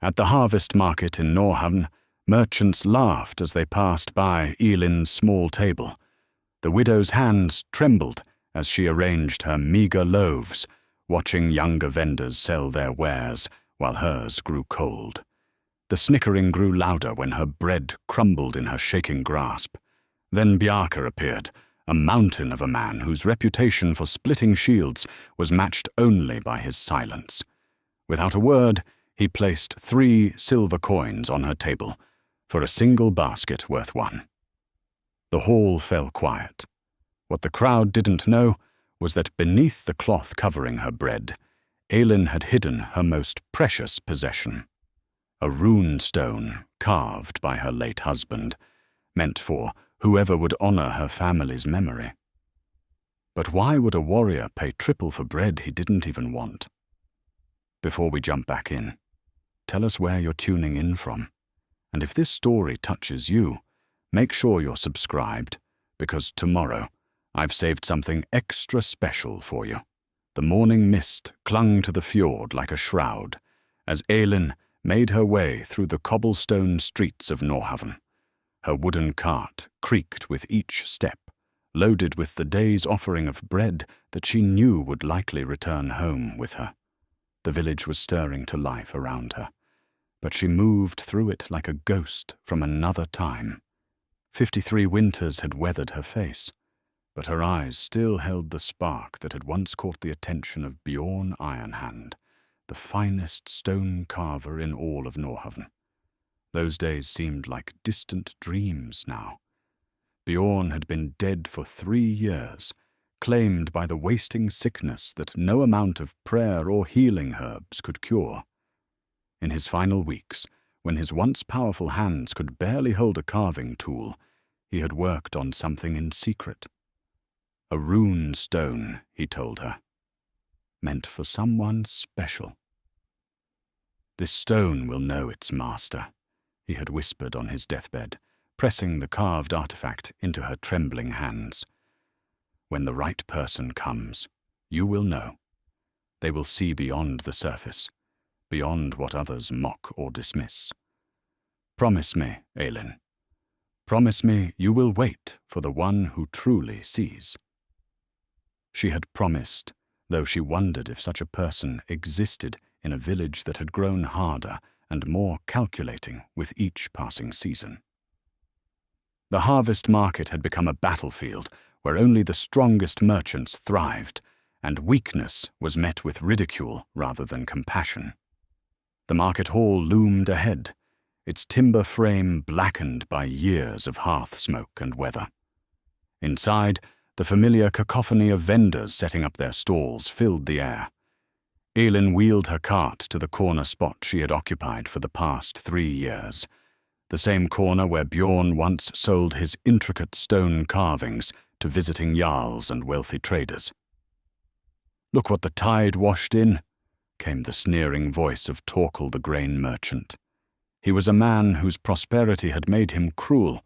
At the harvest market in Norhaven, merchants laughed as they passed by Elin's small table. The widow's hands trembled as she arranged her meagre loaves, watching younger vendors sell their wares while hers grew cold. The snickering grew louder when her bread crumbled in her shaking grasp. Then Bjarke appeared, a mountain of a man whose reputation for splitting shields was matched only by his silence. Without a word, he placed 3 silver coins on her table, for a single basket worth 1. The hall fell quiet. What the crowd didn't know was that beneath the cloth covering her bread, Elin had hidden her most precious possession, a rune stone carved by her late husband, meant for whoever would honor her family's memory. But why would a warrior pay triple for bread he didn't even want? Before we jump back in, tell us where you're tuning in from. And if this story touches you, make sure you're subscribed, because tomorrow I've saved something extra special for you. The morning mist clung to the fjord like a shroud as Elin made her way through the cobblestone streets of Norhaven. Her wooden cart creaked with each step, loaded with the day's offering of bread that she knew would likely return home with her. The village was stirring to life around her, but she moved through it like a ghost from another time. 53 winters had weathered her face, but her eyes still held the spark that had once caught the attention of Bjorn Ironhand, the finest stone carver in all of Norhaven. Those days seemed like distant dreams now. Bjorn had been dead for 3 years, claimed by the wasting sickness that no amount of prayer or healing herbs could cure. In his final weeks, when his once powerful hands could barely hold a carving tool, he had worked on something in secret. A rune stone, he told her, meant for someone special. This stone will know its master, he had whispered on his deathbed, pressing the carved artifact into her trembling hands. When the right person comes, you will know. They will see beyond the surface, beyond what others mock or dismiss. Promise me, Elin. Promise me you will wait for the one who truly sees. She had promised, though she wondered if such a person existed in a village that had grown harder and more calculating with each passing season. The harvest market had become a battlefield where only the strongest merchants thrived, and weakness was met with ridicule rather than compassion. The market hall loomed ahead, its timber frame blackened by years of hearth smoke and weather. Inside, the familiar cacophony of vendors setting up their stalls filled the air. Elin wheeled her cart to the corner spot she had occupied for the past 3 years, the same corner where Bjorn once sold his intricate stone carvings to visiting jarls and wealthy traders. "Look what the tide washed in," came the sneering voice of Torkel the grain merchant. He was a man whose prosperity had made him cruel,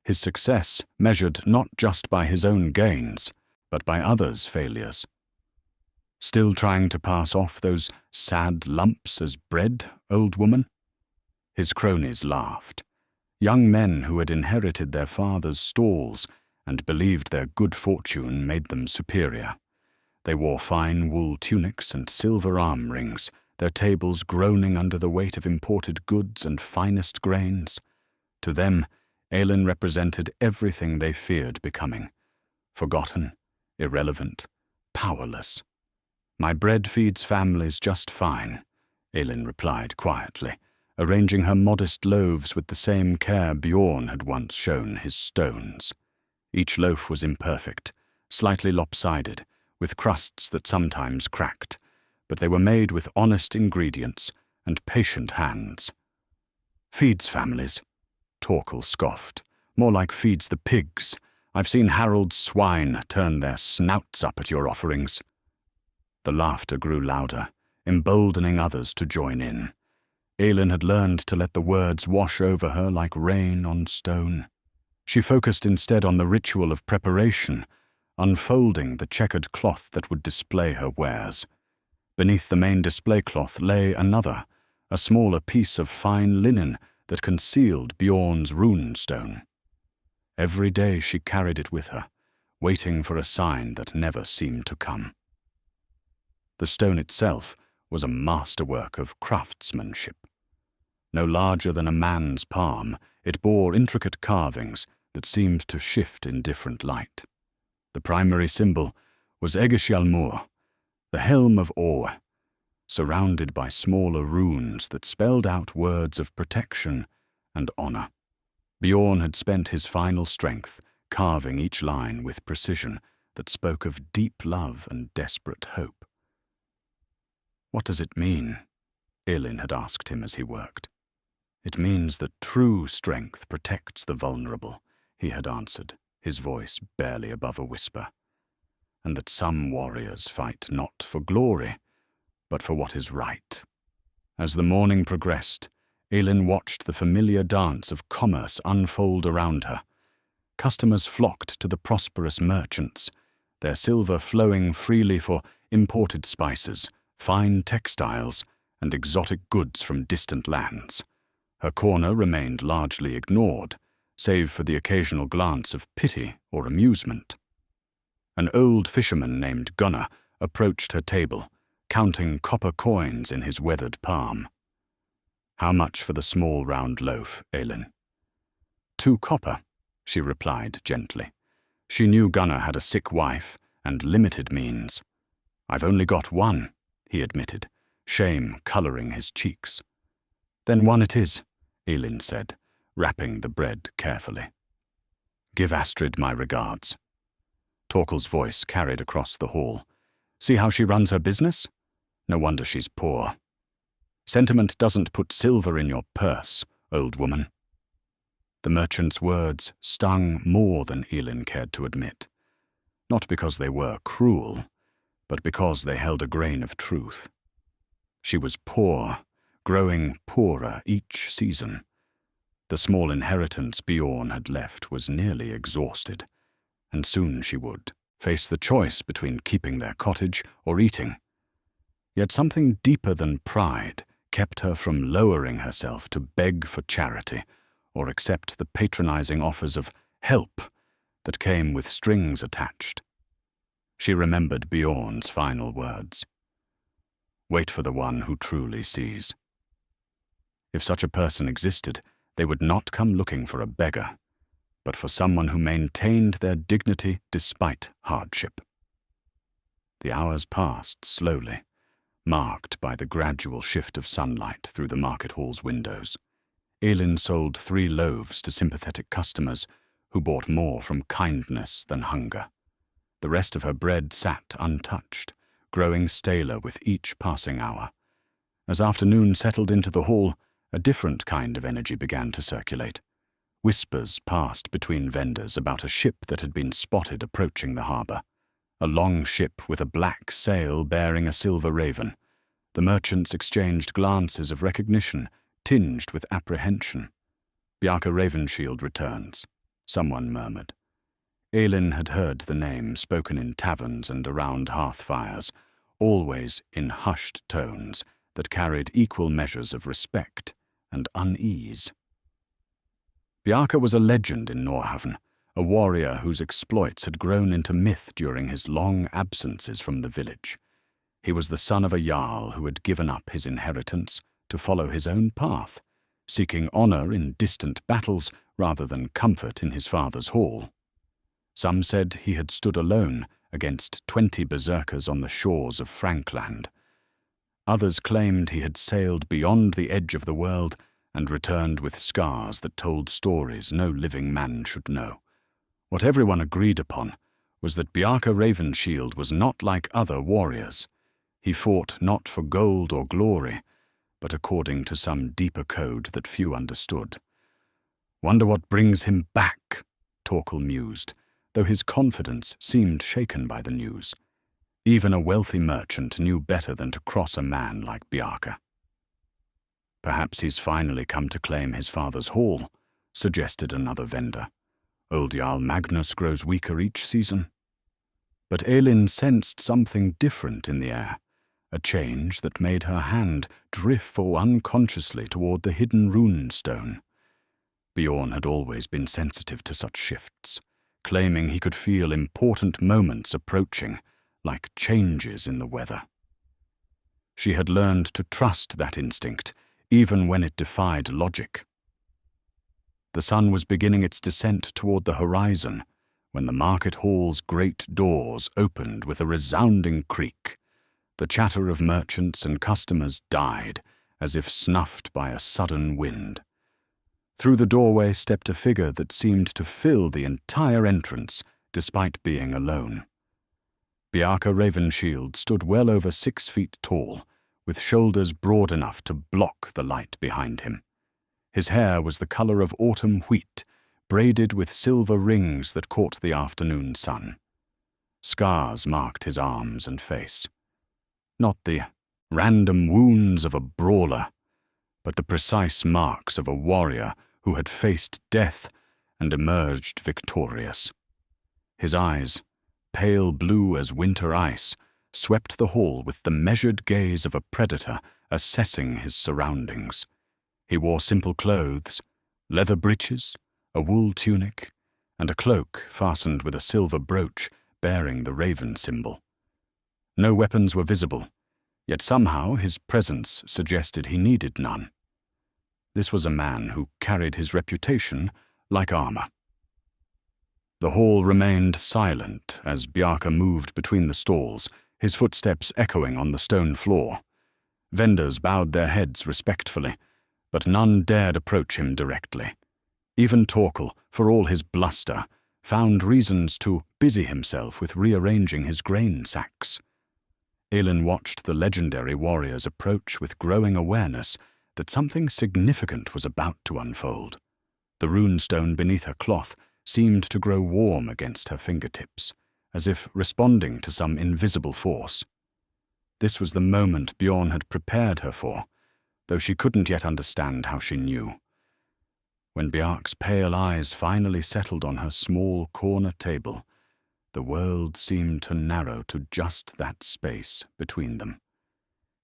his success measured not just by his own gains, but by others' failures. "Still trying to pass off those sad lumps as bread, old woman?" His cronies laughed. Young men who had inherited their father's stalls and believed their good fortune made them superior. They wore fine wool tunics and silver arm rings, their tables groaning under the weight of imported goods and finest grains. To them, Elin represented everything they feared becoming: forgotten, irrelevant, powerless. "My bread feeds families just fine," Elin replied quietly, arranging her modest loaves with the same care Bjorn had once shown his stones. Each loaf was imperfect, slightly lopsided, with crusts that sometimes cracked, but they were made with honest ingredients and patient hands. "Feeds families," Torkel scoffed. "More like feeds the pigs. I've seen Harold's swine turn their snouts up at your offerings." The laughter grew louder, emboldening others to join in. Elin had learned to let the words wash over her like rain on stone. She focused instead on the ritual of preparation, unfolding the checkered cloth that would display her wares. Beneath the main display cloth lay another, a smaller piece of fine linen that concealed Bjorn's rune stone. Every day she carried it with her, waiting for a sign that never seemed to come. The stone itself was a masterwork of craftsmanship. No larger than a man's palm, it bore intricate carvings that seemed to shift in different light. The primary symbol was Egishjalmur, the helm of Orr, surrounded by smaller runes that spelled out words of protection and honor. Bjorn had spent his final strength carving each line with precision that spoke of deep love and desperate hope. "What does it mean?" Elin had asked him as he worked. "It means that true strength protects the vulnerable," he had answered, his voice barely above a whisper. "And that some warriors fight not for glory, but for what is right." As the morning progressed, Elin watched the familiar dance of commerce unfold around her. Customers flocked to the prosperous merchants, their silver flowing freely for imported spices, fine textiles, and exotic goods from distant lands. Her corner remained largely ignored, save for the occasional glance of pity or amusement. An old fisherman named Gunnar approached her table, counting copper coins in his weathered palm. "How much for the small round loaf, Elin?" "2 copper," she replied gently. She knew Gunnar had a sick wife and limited means. "I've only got 1, he admitted, shame coloring his cheeks. "Then 1 it is," Elin said, wrapping the bread carefully. "Give Astrid my regards." Torkel's voice carried across the hall. "See how she runs her business? No wonder she's poor. Sentiment doesn't put silver in your purse, old woman." The merchant's words stung more than Elin cared to admit, not because they were cruel, but because they held a grain of truth. She was poor, growing poorer each season. The small inheritance Bjorn had left was nearly exhausted, and soon she would face the choice between keeping their cottage or eating. Yet something deeper than pride kept her from lowering herself to beg for charity or accept the patronizing offers of help that came with strings attached. She remembered Bjorn's final words. "Wait for the one who truly sees." If such a person existed, they would not come looking for a beggar, but for someone who maintained their dignity despite hardship. The hours passed slowly, marked by the gradual shift of sunlight through the market hall's windows. Elin sold 3 loaves to sympathetic customers who bought more from kindness than hunger. The rest of her bread sat untouched, growing staler with each passing hour. As afternoon settled into the hall, a different kind of energy began to circulate. Whispers passed between vendors about a ship that had been spotted approaching the harbour. A long ship with a black sail bearing a silver raven. The merchants exchanged glances of recognition, tinged with apprehension. "Bjarke Ravenshield returns," someone murmured. Elin had heard the name spoken in taverns and around hearth fires, always in hushed tones that carried equal measures of respect and unease. Bjarke was a legend in Norhaven, a warrior whose exploits had grown into myth during his long absences from the village. He was the son of a jarl who had given up his inheritance to follow his own path, seeking honor in distant battles rather than comfort in his father's hall. Some said he had stood alone against 20 berserkers on the shores of Frankland. Others claimed he had sailed beyond the edge of the world and returned with scars that told stories no living man should know. What everyone agreed upon was that Bjarke Ravenshield was not like other warriors. He fought not for gold or glory, but according to some deeper code that few understood. "Wonder what brings him back," Torkel mused, though his confidence seemed shaken by the news. Even a wealthy merchant knew better than to cross a man like Bjarke. "Perhaps he's finally come to claim his father's hall," suggested another vendor. "Old Jarl Magnus grows weaker each season." But Elin sensed something different in the air, a change that made her hand drift unconsciously toward the hidden rune stone. Bjorn had always been sensitive to such shifts, claiming he could feel important moments approaching, like changes in the weather. She had learned to trust that instinct, even when it defied logic. The sun was beginning its descent toward the horizon when the market hall's great doors opened with a resounding creak. The chatter of merchants and customers died, as if snuffed by a sudden wind. Through the doorway stepped a figure that seemed to fill the entire entrance, despite being alone. Bjarke Ravenshield stood well over 6 feet tall, with shoulders broad enough to block the light behind him. His hair was the color of autumn wheat, braided with silver rings that caught the afternoon sun. Scars marked his arms and face. Not the random wounds of a brawler, but the precise marks of a warrior who had faced death and emerged victorious. His eyes, pale blue as winter ice, swept the hall with the measured gaze of a predator assessing his surroundings. He wore simple clothes, leather breeches, a wool tunic, and a cloak fastened with a silver brooch bearing the raven symbol. No weapons were visible, yet somehow his presence suggested he needed none. This was a man who carried his reputation like armor. The hall remained silent as Bjarke moved between the stalls, his footsteps echoing on the stone floor. Vendors bowed their heads respectfully, but none dared approach him directly. Even Torkel, for all his bluster, found reasons to busy himself with rearranging his grain sacks. Elin watched the legendary warriors approach with growing awareness that something significant was about to unfold. The runestone beneath her cloth seemed to grow warm against her fingertips, as if responding to some invisible force. This was the moment Bjorn had prepared her for, though she couldn't yet understand how she knew. When Bjarke's pale eyes finally settled on her small corner table, the world seemed to narrow to just that space between them.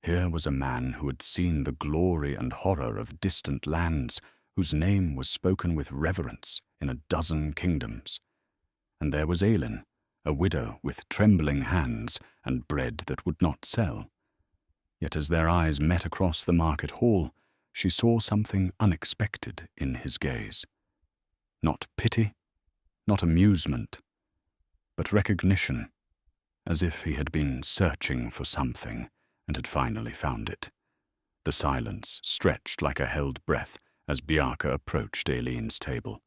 Here was a man who had seen the glory and horror of distant lands, whose name was spoken with reverence in a dozen kingdoms. And there was Elin, a widow with trembling hands and bread that would not sell. Yet as their eyes met across the market hall, she saw something unexpected in his gaze. Not pity, not amusement, but recognition, as if he had been searching for something and had finally found it. The silence stretched like a held breath as Bjarke approached Elin's table.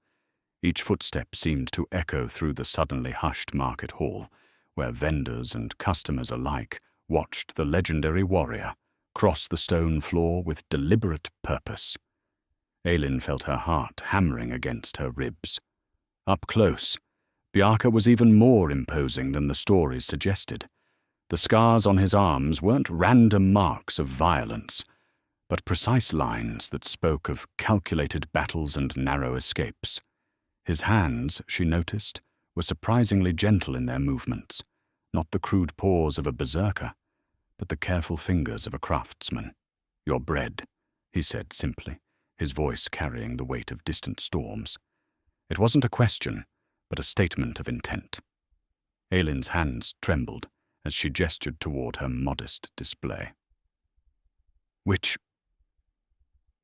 Each footstep seemed to echo through the suddenly hushed market hall, where vendors and customers alike watched the legendary warrior cross the stone floor with deliberate purpose. Elin felt her heart hammering against her ribs. Up close, Bjarke was even more imposing than the stories suggested. The scars on his arms weren't random marks of violence, but precise lines that spoke of calculated battles and narrow escapes. His hands, she noticed, were surprisingly gentle in their movements, not the crude paws of a berserker, but the careful fingers of a craftsman. "Your bread," he said simply, his voice carrying the weight of distant storms. It wasn't a question, but a statement of intent. Elin's hands trembled as she gestured toward her modest display. Which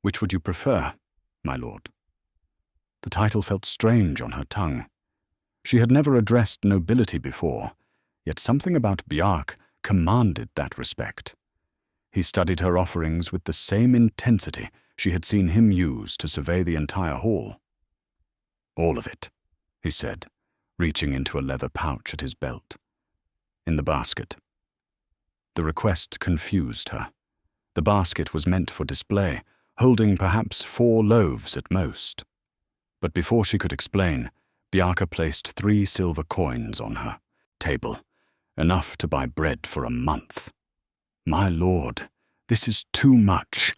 would you prefer, my lord?" The title felt strange on her tongue. She had never addressed nobility before, yet something about Bjarke commanded that respect. He studied her offerings with the same intensity she had seen him use to survey the entire hall. "All of it," he said, reaching into a leather pouch at his belt. "In the basket." The request confused her. The basket was meant for display, holding perhaps 4 loaves at most. But before she could explain, Bjarke placed 3 silver coins on her table, enough to buy bread for a month. "My lord, this is too much,"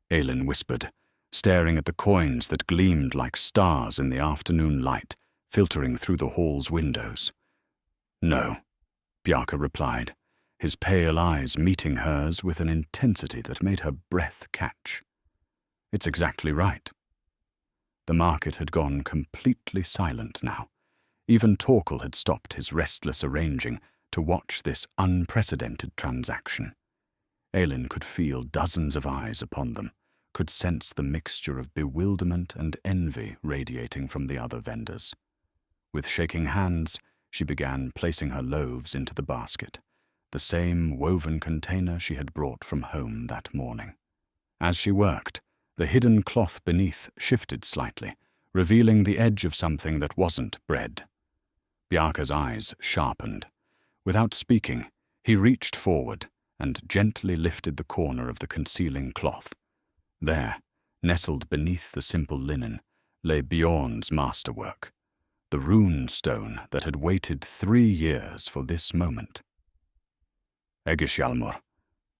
Elin whispered, staring at the coins that gleamed like stars in the afternoon light filtering through the hall's windows. "No," Bjarke replied, his pale eyes meeting hers with an intensity that made her breath catch. It's exactly right. The market had gone completely silent now. Even Torkel had stopped his restless arranging to watch this unprecedented transaction. Elin could feel dozens of eyes upon them, could sense the mixture of bewilderment and envy radiating from the other vendors. With shaking hands, she began placing her loaves into the basket, the same woven container she had brought from home that morning. As she worked, the hidden cloth beneath shifted slightly, revealing the edge of something that wasn't bread. Bjarke's eyes sharpened. Without speaking, he reached forward and gently lifted the corner of the concealing cloth. There, nestled beneath the simple linen, lay Bjorn's masterwork, the rune stone that had waited 3 years for this moment. Egishjalmur,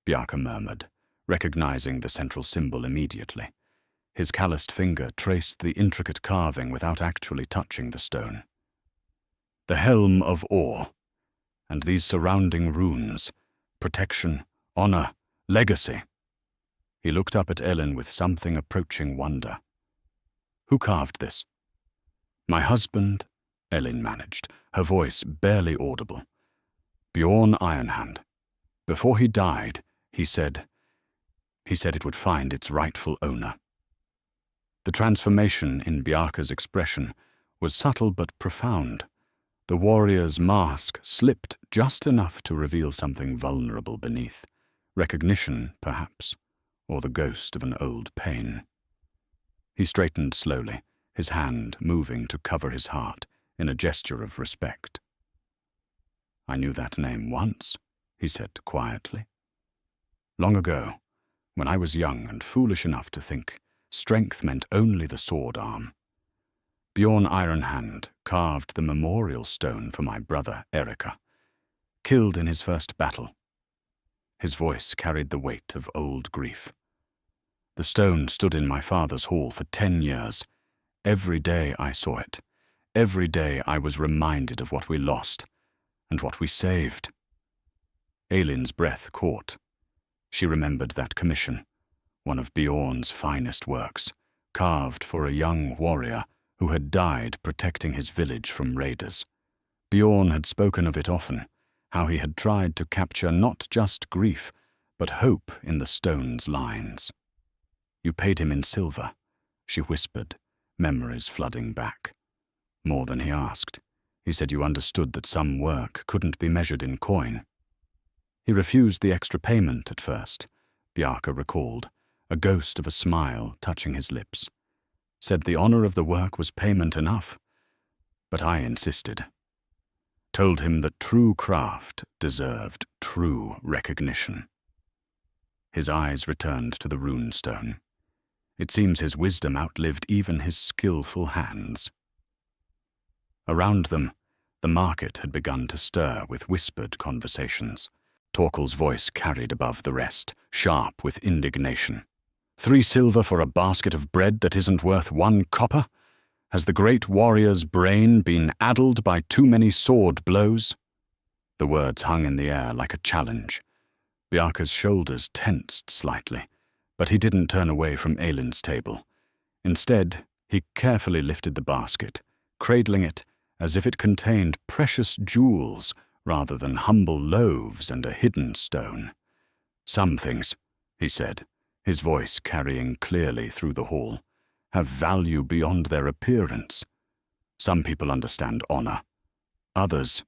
Bjarke murmured, recognizing the central symbol immediately. His calloused finger traced the intricate carving without actually touching the stone. The helm of ore, and these surrounding runes, protection, honor, legacy. He looked up at Elin with something approaching wonder. Who carved this? My husband, Elin managed, her voice barely audible. Bjorn Ironhand. Before he died, he said it would find its rightful owner. The transformation in Bjarke's expression was subtle but profound. The warrior's mask slipped just enough to reveal something vulnerable beneath. Recognition, perhaps, or the ghost of an old pain. He straightened slowly, his hand moving to cover his heart in a gesture of respect. I knew that name once, he said quietly. Long ago, when I was young and foolish enough to think strength meant only the sword arm. Bjorn Ironhand carved the memorial stone for my brother Erika, killed in his first battle. His voice carried the weight of old grief. The stone stood in my father's hall for 10 years. Every day I saw it. Every day I was reminded of what we lost and what we saved. Elin's breath caught. She remembered that commission, one of Bjorn's finest works, carved for a young warrior who had died protecting his village from raiders. Bjorn had spoken of it often, how he had tried to capture not just grief, but hope in the stone's lines. You paid him in silver, she whispered, memories flooding back. More than he asked. He said you understood that some work couldn't be measured in coin. He refused the extra payment at first, Bjarke recalled, a ghost of a smile touching his lips. Said the honor of the work was payment enough. But I insisted. Told him that true craft deserved true recognition. His eyes returned to the rune stone. It seems his wisdom outlived even his skillful hands. Around them, the market had begun to stir with whispered conversations. Torkel's voice carried above the rest, sharp with indignation. 3 silver for a basket of bread that isn't worth 1 copper? Has the great warrior's brain been addled by too many sword blows? The words hung in the air like a challenge. Bjarke's shoulders tensed slightly, but he didn't turn away from Elin's table. Instead, he carefully lifted the basket, cradling it as if it contained precious jewels rather than humble loaves and a hidden stone. Some things, he said, his voice carrying clearly through the hall, have value beyond their appearance. Some people understand honor. Others.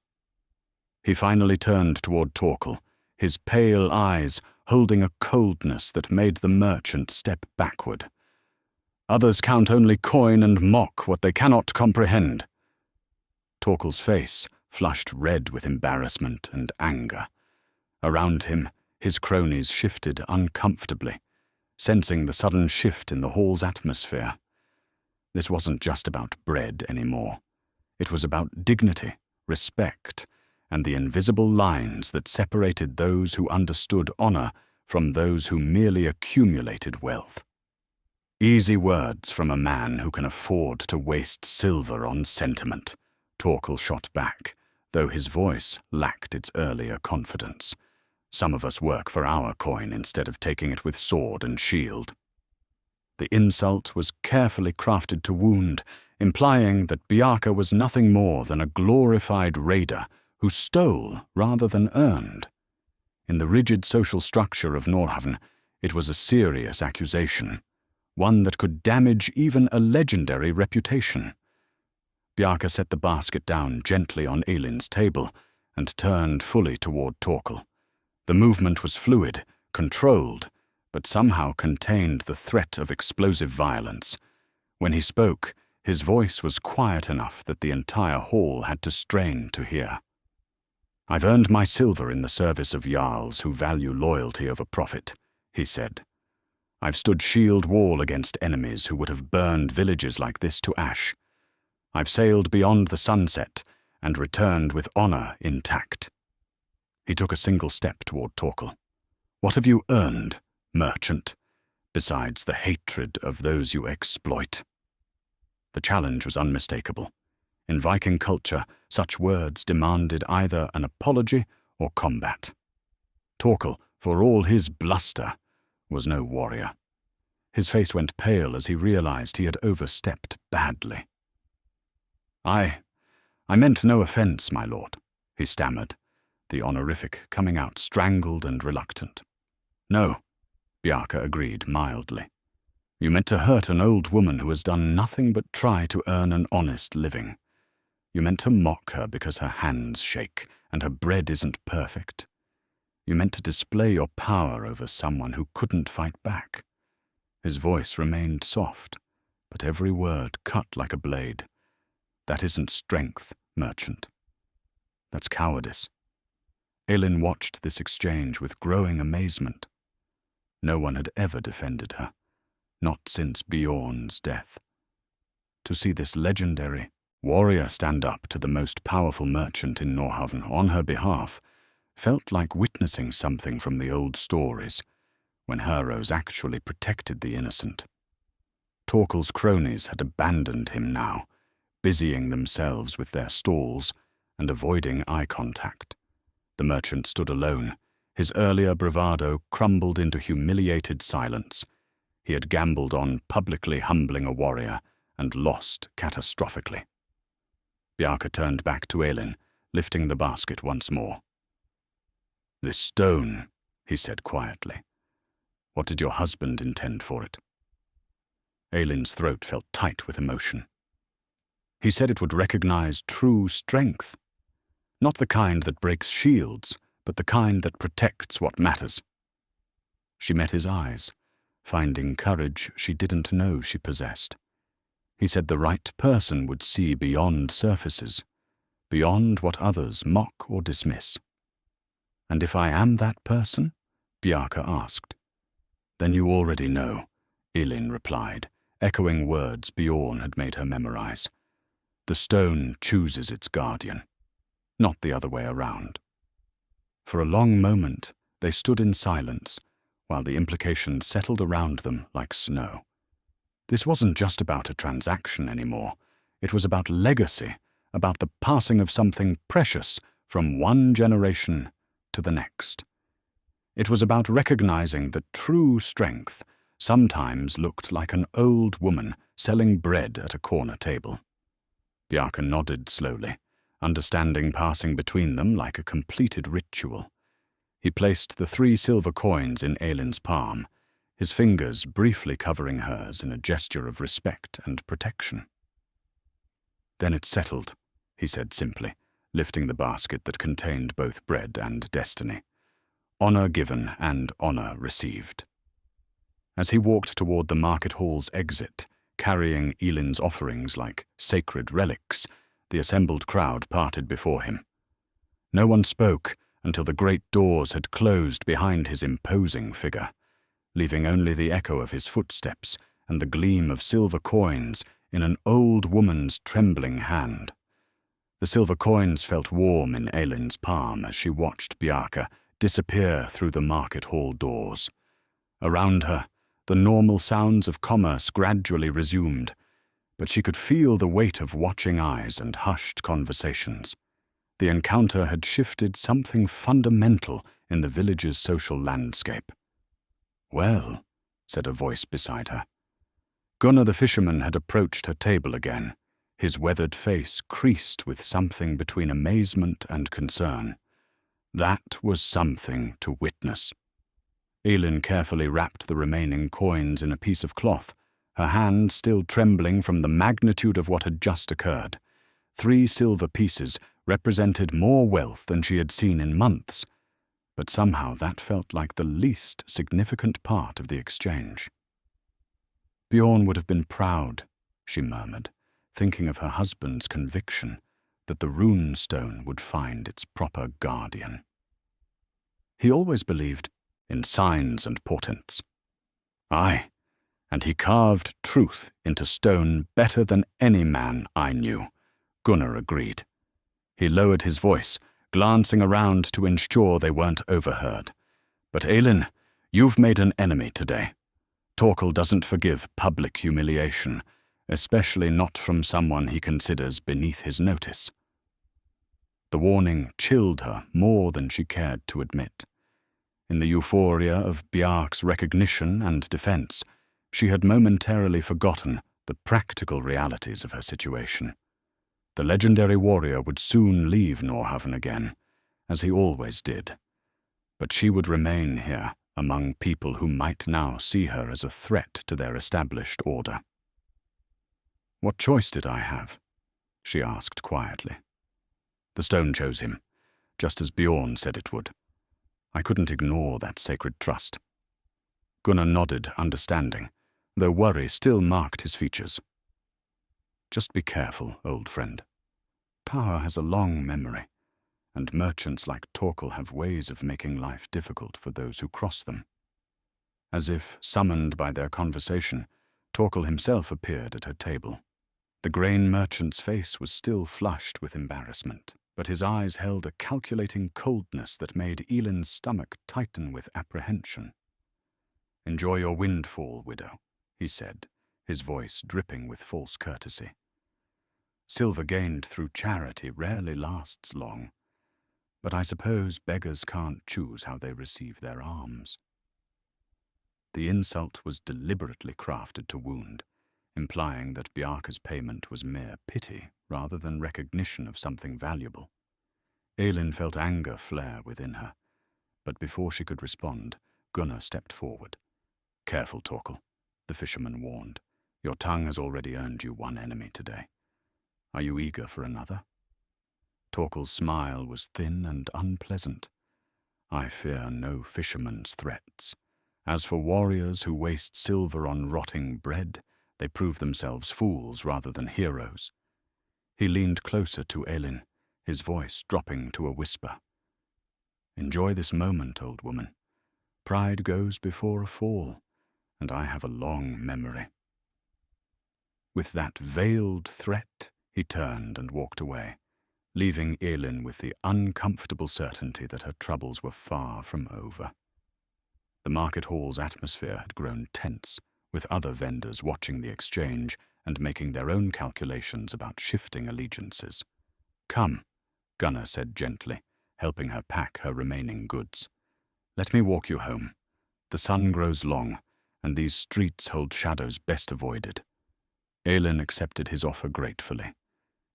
He finally turned toward Torkel, his pale eyes holding a coldness that made the merchant step backward. Others count only coin and mock what they cannot comprehend. Torkel's face flushed red with embarrassment and anger. Around him, his cronies shifted uncomfortably, sensing the sudden shift in the hall's atmosphere. This wasn't just about bread anymore. It was about dignity, respect, and the invisible lines that separated those who understood honor from those who merely accumulated wealth. Easy words from a man who can afford to waste silver on sentiment, Torkel shot back, though his voice lacked its earlier confidence. Some of us work for our coin instead of taking it with sword and shield. The insult was carefully crafted to wound, implying that Bjarke was nothing more than a glorified raider who stole rather than earned. In the rigid social structure of Norhaven, it was a serious accusation, one that could damage even a legendary reputation. Bjarke set the basket down gently on Elin's table and turned fully toward Torkel. The movement was fluid, controlled, but somehow contained the threat of explosive violence. When he spoke, his voice was quiet enough that the entire hall had to strain to hear. "I've earned my silver in the service of Jarls who value loyalty over profit," he said. "I've stood shield wall against enemies who would have burned villages like this to ash. I've sailed beyond the sunset and returned with honor intact." He took a single step toward Torkel. "What have you earned, merchant, besides the hatred of those you exploit?" The challenge was unmistakable. In Viking culture, such words demanded either an apology or combat. Torkel, for all his bluster, was no warrior. His face went pale as he realized he had overstepped badly. I meant no offense, my lord," he stammered, the honorific coming out strangled and reluctant. "No," Bjarke agreed mildly. "You meant to hurt an old woman who has done nothing but try to earn an honest living. You meant to mock her because her hands shake and her bread isn't perfect. You meant to display your power over someone who couldn't fight back." His voice remained soft, but every word cut like a blade. "That isn't strength, merchant. That's cowardice." Elin watched this exchange with growing amazement. No one had ever defended her, not since Bjorn's death. To see this legendary warrior stand up to the most powerful merchant in Norhaven on her behalf felt like witnessing something from the old stories, when heroes actually protected the innocent. Torkel's cronies had abandoned him now, busying themselves with their stalls and avoiding eye contact. The merchant stood alone, his earlier bravado crumbled into humiliated silence. He had gambled on publicly humbling a warrior and lost catastrophically. Bjarke turned back to Elin, lifting the basket once more. "This stone," he said quietly. "What did your husband intend for it?" Elin's throat felt tight with emotion. "He said it would recognize true strength. Not the kind that breaks shields, but the kind that protects what matters." She met his eyes, finding courage she didn't know she possessed. He said the right person would see beyond surfaces, beyond what others mock or dismiss. "And if I am that person?" Bjarke asked. "Then you already know," Elin replied, echoing words Bjorn had made her memorize. "The stone chooses its guardian, not the other way around." For a long moment, they stood in silence, while the implications settled around them like snow. This wasn't just about a transaction anymore. It was about legacy, about the passing of something precious from one generation to the next. It was about recognizing that true strength sometimes looked like an old woman selling bread at a corner table. Bjarke nodded slowly, understanding passing between them like a completed ritual. He placed the 3 silver coins in Elin's palm, his fingers briefly covering hers in a gesture of respect and protection. "Then it's settled," he said simply, lifting the basket that contained both bread and destiny. "Honor given and honor received." As he walked toward the market hall's exit, carrying Elin's offerings like sacred relics, the assembled crowd parted before him. No one spoke until the great doors had closed behind his imposing figure, leaving only the echo of his footsteps and the gleam of silver coins in an old woman's trembling hand. The silver coins felt warm in Elin's palm as she watched Bjarke disappear through the market hall doors. Around her, the normal sounds of commerce gradually resumed, but she could feel the weight of watching eyes and hushed conversations. The encounter had shifted something fundamental in the village's social landscape. "Well," said a voice beside her. Gunnar the fisherman had approached her table again, his weathered face creased with something between amazement and concern. That was something to witness. Elin carefully wrapped the remaining coins in a piece of cloth, her hand still trembling from the magnitude of what had just occurred. 3 silver pieces represented more wealth than she had seen in months, but somehow that felt like the least significant part of the exchange. Bjorn would have been proud, she murmured, thinking of her husband's conviction that the rune stone would find its proper guardian. He always believed in signs and portents. Aye, and he carved truth into stone better than any man I knew, Gunnar agreed. He lowered his voice, glancing around to ensure they weren't overheard. But Elin, you've made an enemy today. Torkel doesn't forgive public humiliation, especially not from someone he considers beneath his notice. The warning chilled her more than she cared to admit. In the euphoria of Bjarke's recognition and defense, she had momentarily forgotten the practical realities of her situation. The legendary warrior would soon leave Norhaven again, as he always did. But she would remain here among people who might now see her as a threat to their established order. "What choice did I have?" she asked quietly. The stone chose him, just as Bjorn said it would. I couldn't ignore that sacred trust. Gunnar nodded, understanding, though worry still marked his features. "Just be careful, old friend. Power has a long memory, and merchants like Torkel have ways of making life difficult for those who cross them." As if summoned by their conversation, Torkel himself appeared at her table. The grain merchant's face was still flushed with embarrassment, but his eyes held a calculating coldness that made Elin's stomach tighten with apprehension. "Enjoy your windfall, widow," he said, his voice dripping with false courtesy. "Silver gained through charity rarely lasts long, but I suppose beggars can't choose how they receive their alms." The insult was deliberately crafted to wound, implying that Bjarke's payment was mere pity rather than recognition of something valuable. Elin felt anger flare within her, but before she could respond, Gunnar stepped forward. "Careful, Torkel," the fisherman warned. "Your tongue has already earned you one enemy today. Are you eager for another?" Torkel's smile was thin and unpleasant. "I fear no fisherman's threats. As for warriors who waste silver on rotting bread, they prove themselves fools rather than heroes." He leaned closer to Elin, his voice dropping to a whisper. "Enjoy this moment, old woman. Pride goes before a fall, and I have a long memory." With that veiled threat, he turned and walked away, leaving Elin with the uncomfortable certainty that her troubles were far from over. The market hall's atmosphere had grown tense, with other vendors watching the exchange and making their own calculations about shifting allegiances. "Come," Gunnar said gently, helping her pack her remaining goods. "Let me walk you home. The sun grows long, and these streets hold shadows best avoided." Elin accepted his offer gratefully.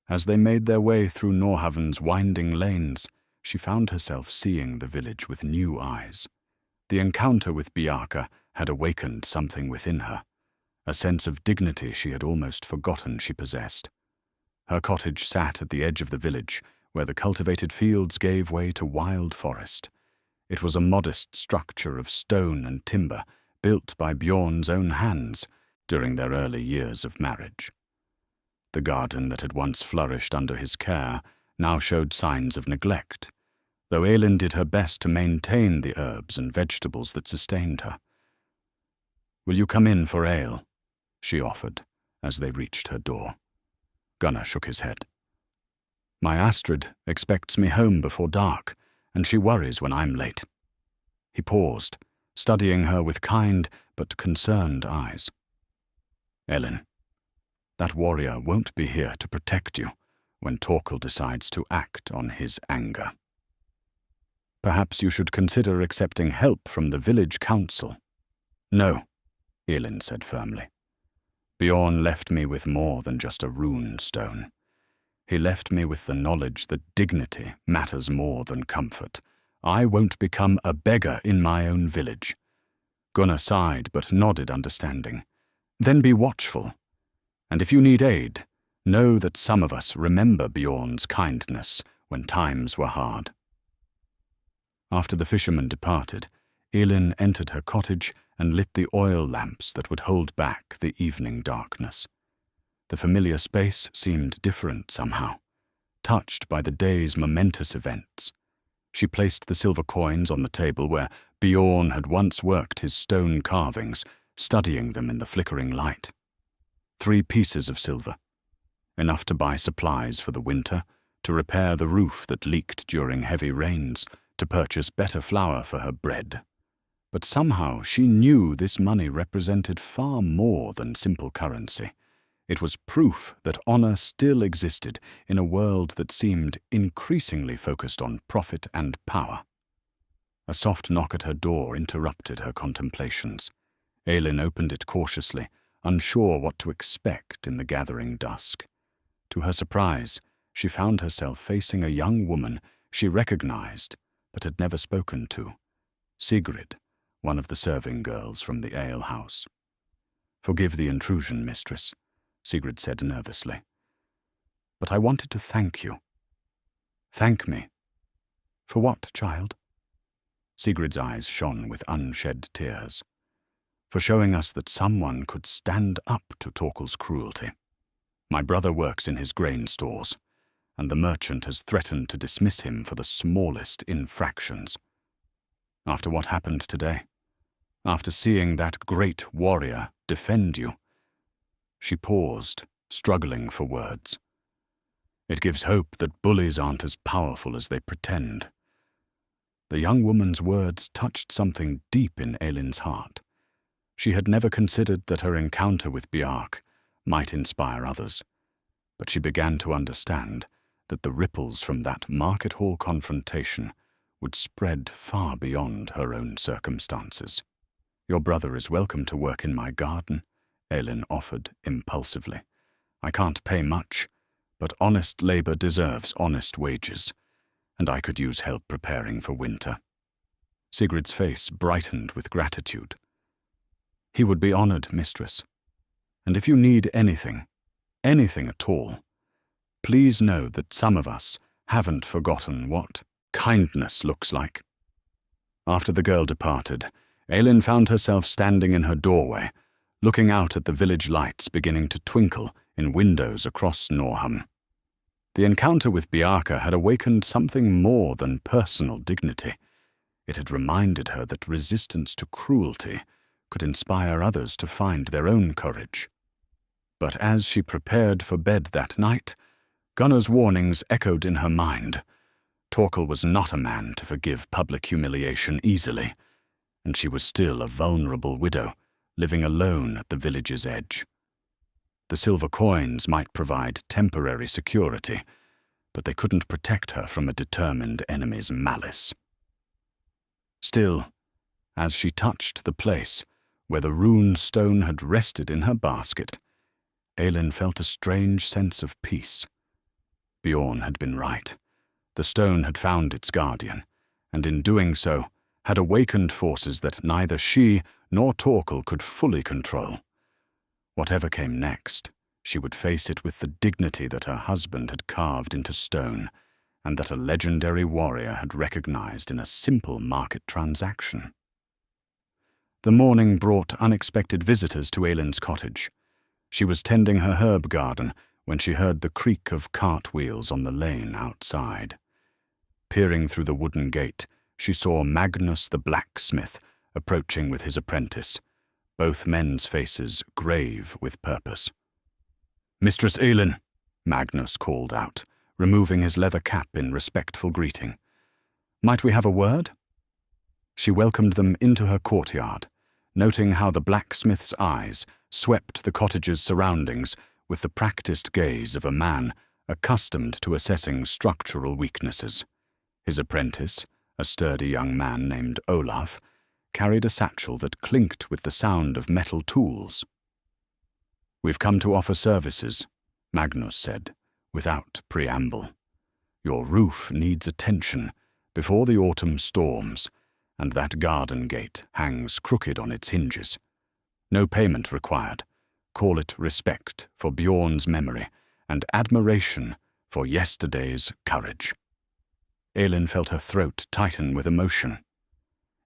As they made their way through Norhaven's winding lanes, she found herself seeing the village with new eyes. The encounter with Bjarke had awakened something within her, a sense of dignity she had almost forgotten she possessed. Her cottage sat at the edge of the village, where the cultivated fields gave way to wild forest. It was a modest structure of stone and timber, built by Bjorn's own hands during their early years of marriage. The garden that had once flourished under his care now showed signs of neglect, though Elin did her best to maintain the herbs and vegetables that sustained her. "Will you come in for ale?" she offered, as they reached her door. Gunnar shook his head. "My Astrid expects me home before dark, and she worries when I'm late." He paused, studying her with kind but concerned eyes. "Elin, that warrior won't be here to protect you when Torkel decides to act on his anger." Perhaps you should consider accepting help from the village council." "No," Elin said firmly. "Bjorn left me with more than just a rune stone. He left me with the knowledge that dignity matters more than comfort. I won't become a beggar in my own village." Gunnar sighed but nodded understanding. "Then be watchful. And if you need aid, know that some of us remember Bjorn's kindness when times were hard." After the fisherman departed, Elin entered her cottage and lit the oil lamps that would hold back the evening darkness. The familiar space seemed different somehow, touched by the day's momentous events. She placed the silver coins on the table where Bjorn had once worked his stone carvings, studying them in the flickering light. 3 pieces of silver, enough to buy supplies for the winter, to repair the roof that leaked during heavy rains, to purchase better flour for her bread. But somehow she knew this money represented far more than simple currency. It was proof that honor still existed in a world that seemed increasingly focused on profit and power. A soft knock at her door interrupted her contemplations. Elin opened it cautiously, unsure what to expect in the gathering dusk. To her surprise, she found herself facing a young woman she recognized but had never spoken to, Sigrid, one of the serving girls from the alehouse. "Forgive the intrusion, mistress," Sigrid said nervously. "But I wanted to thank you." "Thank me? For what, child?" Sigrid's eyes shone with unshed tears. "For showing us that someone could stand up to Torkel's cruelty. My brother works in his grain stores, and the merchant has threatened to dismiss him for the smallest infractions. After what happened today, after seeing that great warrior defend you—" She paused, struggling for words. "It gives hope that bullies aren't as powerful as they pretend." The young woman's words touched something deep in Elin's heart. She had never considered that her encounter with Bjarke might inspire others, but she began to understand that the ripples from that market hall confrontation would spread far beyond her own circumstances. "Your brother is welcome to work in my garden," Elin offered impulsively. "I can't pay much, but honest labor deserves honest wages, and I could use help preparing for winter." Sigrid's face brightened with gratitude. "He would be honored, mistress. And if you need anything at all, please know that some of us haven't forgotten what kindness looks like." After the girl departed, Elin found herself standing in her doorway, looking out at the village lights beginning to twinkle in windows across Norham. The encounter with Bjarke had awakened something more than personal dignity. It had reminded her that resistance to cruelty could inspire others to find their own courage. But as she prepared for bed that night, Gunnar's warnings echoed in her mind. Torkel was not a man to forgive public humiliation easily, and she was still a vulnerable widow, living alone at the village's edge. The silver coins might provide temporary security, but they couldn't protect her from a determined enemy's malice. Still, as she touched the place where the rune stone had rested in her basket, Elin felt a strange sense of peace. Bjorn had been right. The stone had found its guardian, and in doing so, had awakened forces that neither she nor Torkel could fully control. Whatever came next, she would face it with the dignity that her husband had carved into stone, and that a legendary warrior had recognized in a simple market transaction. The morning brought unexpected visitors to Elin's cottage. She was tending her herb garden when she heard the creak of cartwheels on the lane outside. Peering through the wooden gate, she saw Magnus the blacksmith approaching with his apprentice, both men's faces grave with purpose. "Mistress Elin," Magnus called out, removing his leather cap in respectful greeting. "Might we have a word?" She welcomed them into her courtyard, noting how the blacksmith's eyes swept the cottage's surroundings with the practiced gaze of a man accustomed to assessing structural weaknesses. His apprentice, a sturdy young man named Olaf, carried a satchel that clinked with the sound of metal tools. "We've come to offer services," Magnus said, without preamble. "Your roof needs attention before the autumn storms, and that garden gate hangs crooked on its hinges. No payment required. Call it respect for Bjorn's memory and admiration for yesterday's courage." Elin felt her throat tighten with emotion.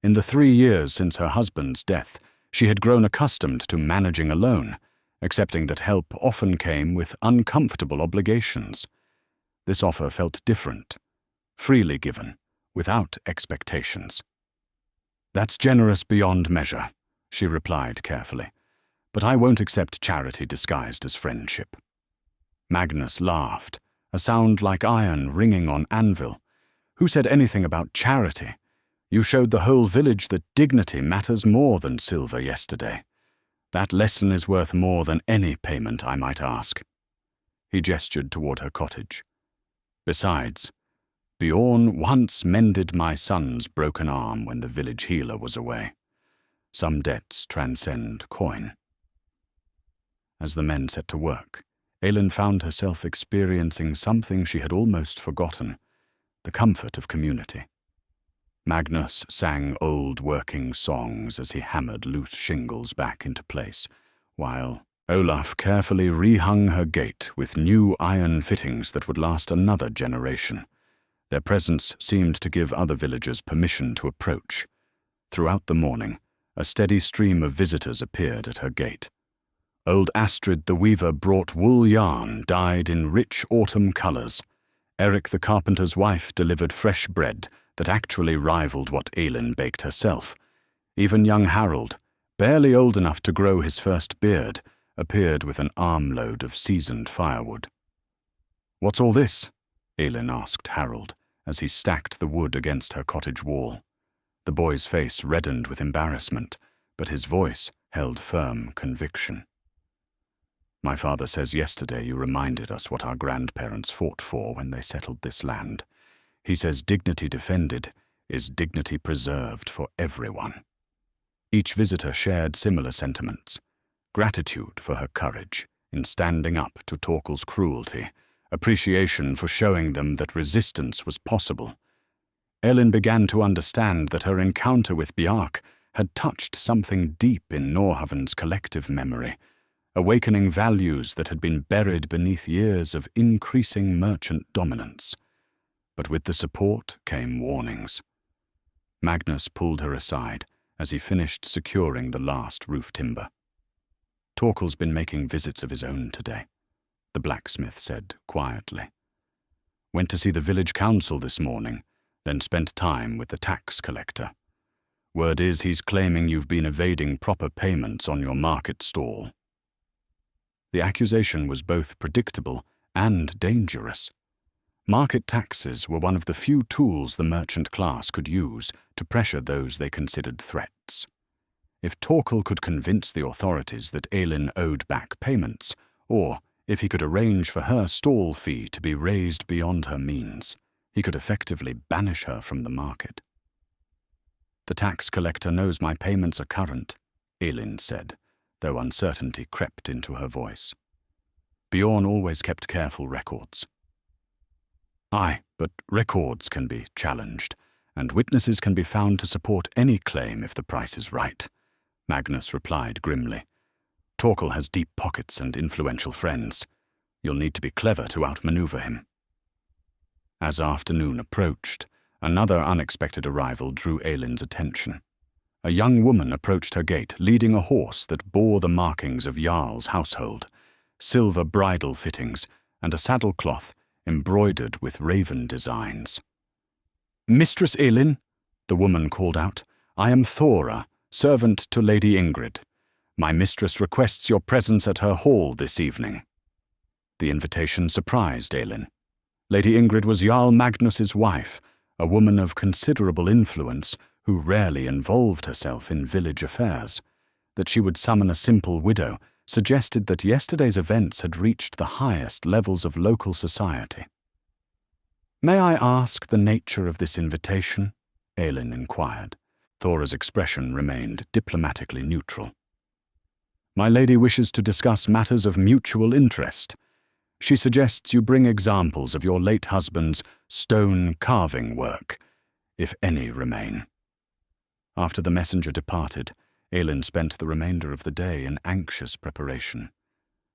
In the 3 years since her husband's death, she had grown accustomed to managing alone, accepting that help often came with uncomfortable obligations. This offer felt different, freely given, without expectations. "That's generous beyond measure," she replied carefully, "but I won't accept charity disguised as friendship." Magnus laughed, a sound like iron ringing on anvil. "Who said anything about charity? You showed the whole village that dignity matters more than silver yesterday. That lesson is worth more than any payment I might ask." He gestured toward her cottage. "Besides, Bjorn once mended my son's broken arm when the village healer was away. Some debts transcend coin." As the men set to work, Elin found herself experiencing something she had almost forgotten, the comfort of community. Magnus sang old working songs as he hammered loose shingles back into place, while Olaf carefully rehung her gate with new iron fittings that would last another generation. Their presence seemed to give other villagers permission to approach. Throughout the morning, a steady stream of visitors appeared at her gate. Old Astrid the weaver brought wool yarn dyed in rich autumn colors. Eric the carpenter's wife delivered fresh bread that actually rivaled what Elin baked herself. Even young Harold, barely old enough to grow his first beard, appeared with an armload of seasoned firewood. "What's all this?" Elin asked Harold, as he stacked the wood against her cottage wall. The boy's face reddened with embarrassment, but his voice held firm conviction. "My father says yesterday you reminded us what our grandparents fought for when they settled this land. He says dignity defended is dignity preserved for everyone." Each visitor shared similar sentiments: gratitude for her courage in standing up to Torkel's cruelty, appreciation for showing them that resistance was possible. Elin began to understand that her encounter with Bjarke had touched something deep in Norhaven's collective memory, awakening values that had been buried beneath years of increasing merchant dominance. But with the support came warnings. Magnus pulled her aside as he finished securing the last roof timber. "Torkel's been making visits of his own today," the blacksmith said quietly. "Went to see the village council this morning, then spent time with the tax collector. Word is he's claiming you've been evading proper payments on your market stall." The accusation was both predictable and dangerous. Market taxes were one of the few tools the merchant class could use to pressure those they considered threats. If Torkel could convince the authorities that Elin owed back payments, or if he could arrange for her stall fee to be raised beyond her means, he could effectively banish her from the market. "The tax collector knows my payments are current," Elin said, though uncertainty crept into her voice. "Bjorn always kept careful records." "Aye, but records can be challenged, and witnesses can be found to support any claim if the price is right," Magnus replied grimly. "Torkel has deep pockets and influential friends. You'll need to be clever to outmaneuver him." As afternoon approached, another unexpected arrival drew Elin's attention. A young woman approached her gate leading a horse that bore the markings of Jarl's household, silver bridle fittings, and a saddlecloth embroidered with raven designs. "Mistress Elin," the woman called out, "I am Thora, servant to Lady Ingrid. My mistress requests your presence at her hall this evening." The invitation surprised Elin. Lady Ingrid was Jarl Magnus's wife, a woman of considerable influence who rarely involved herself in village affairs. That she would summon a simple widow suggested that yesterday's events had reached the highest levels of local society. "May I ask the nature of this invitation?" Elin inquired. Thora's expression remained diplomatically neutral. My lady wishes to discuss matters of mutual interest. She suggests you bring examples of your late husband's stone carving work, if any remain. After the messenger departed, Elin spent the remainder of the day in anxious preparation.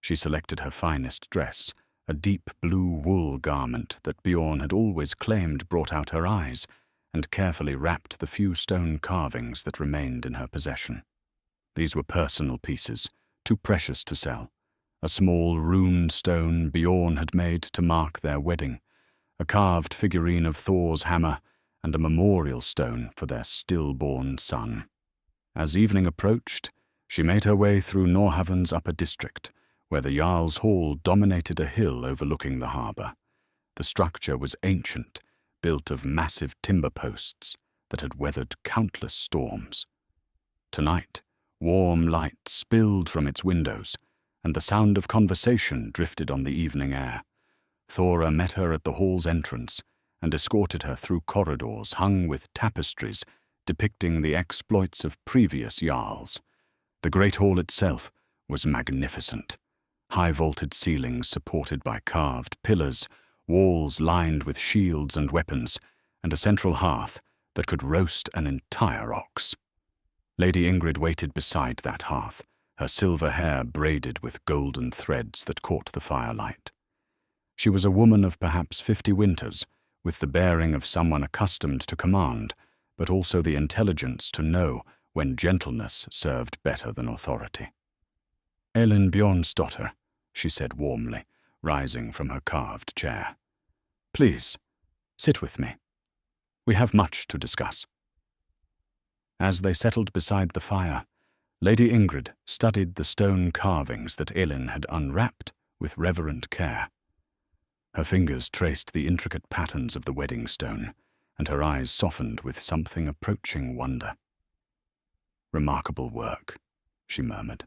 She selected her finest dress, a deep blue wool garment that Bjorn had always claimed brought out her eyes, and carefully wrapped the few stone carvings that remained in her possession. These were personal pieces, too precious to sell. A small rune stone Bjorn had made to mark their wedding, a carved figurine of Thor's hammer, and a memorial stone for their stillborn son. As evening approached, she made her way through Norhaven's upper district, where the Jarl's Hall dominated a hill overlooking the harbour. The structure was ancient, built of massive timber posts that had weathered countless storms. Tonight, warm light spilled from its windows, and the sound of conversation drifted on the evening air. Thora met her at the hall's entrance and escorted her through corridors hung with tapestries depicting the exploits of previous Jarls. The great hall itself was magnificent. High-vaulted ceilings supported by carved pillars, walls lined with shields and weapons, and a central hearth that could roast an entire ox. Lady Ingrid waited beside that hearth, her silver hair braided with golden threads that caught the firelight. She was a woman of perhaps 50 winters, with the bearing of someone accustomed to command, but also the intelligence to know when gentleness served better than authority. Elin Bjornsdotter, she said warmly, rising from her carved chair. Please, sit with me. We have much to discuss. As they settled beside the fire, Lady Ingrid studied the stone carvings that Elin had unwrapped with reverent care. Her fingers traced the intricate patterns of the wedding stone, and her eyes softened with something approaching wonder. Remarkable work, she murmured.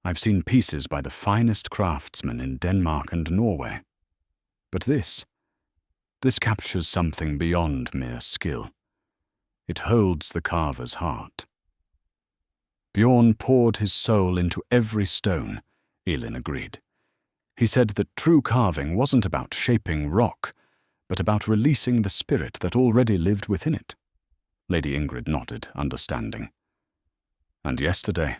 I've seen pieces by the finest craftsmen in Denmark and Norway. But this captures something beyond mere skill. It holds the carver's heart. Bjorn poured his soul into every stone, Elin agreed. He said that true carving wasn't about shaping rock, but about releasing the spirit that already lived within it. Lady Ingrid nodded, understanding. And yesterday,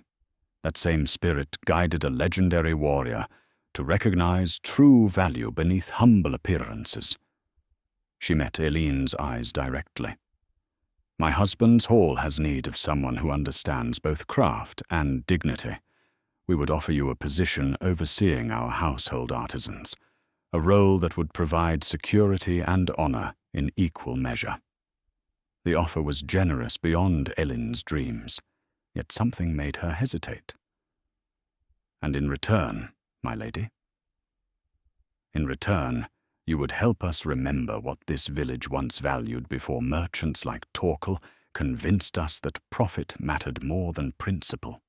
that same spirit guided a legendary warrior to recognize true value beneath humble appearances. She met Elin's eyes directly. My husband's hall has need of someone who understands both craft and dignity. We would offer you a position overseeing our household artisans, a role that would provide security and honor in equal measure. The offer was generous beyond Elin's dreams, yet something made her hesitate. And in return, my lady? In return, you would help us remember what this village once valued before merchants like Torkel convinced us that profit mattered more than principle.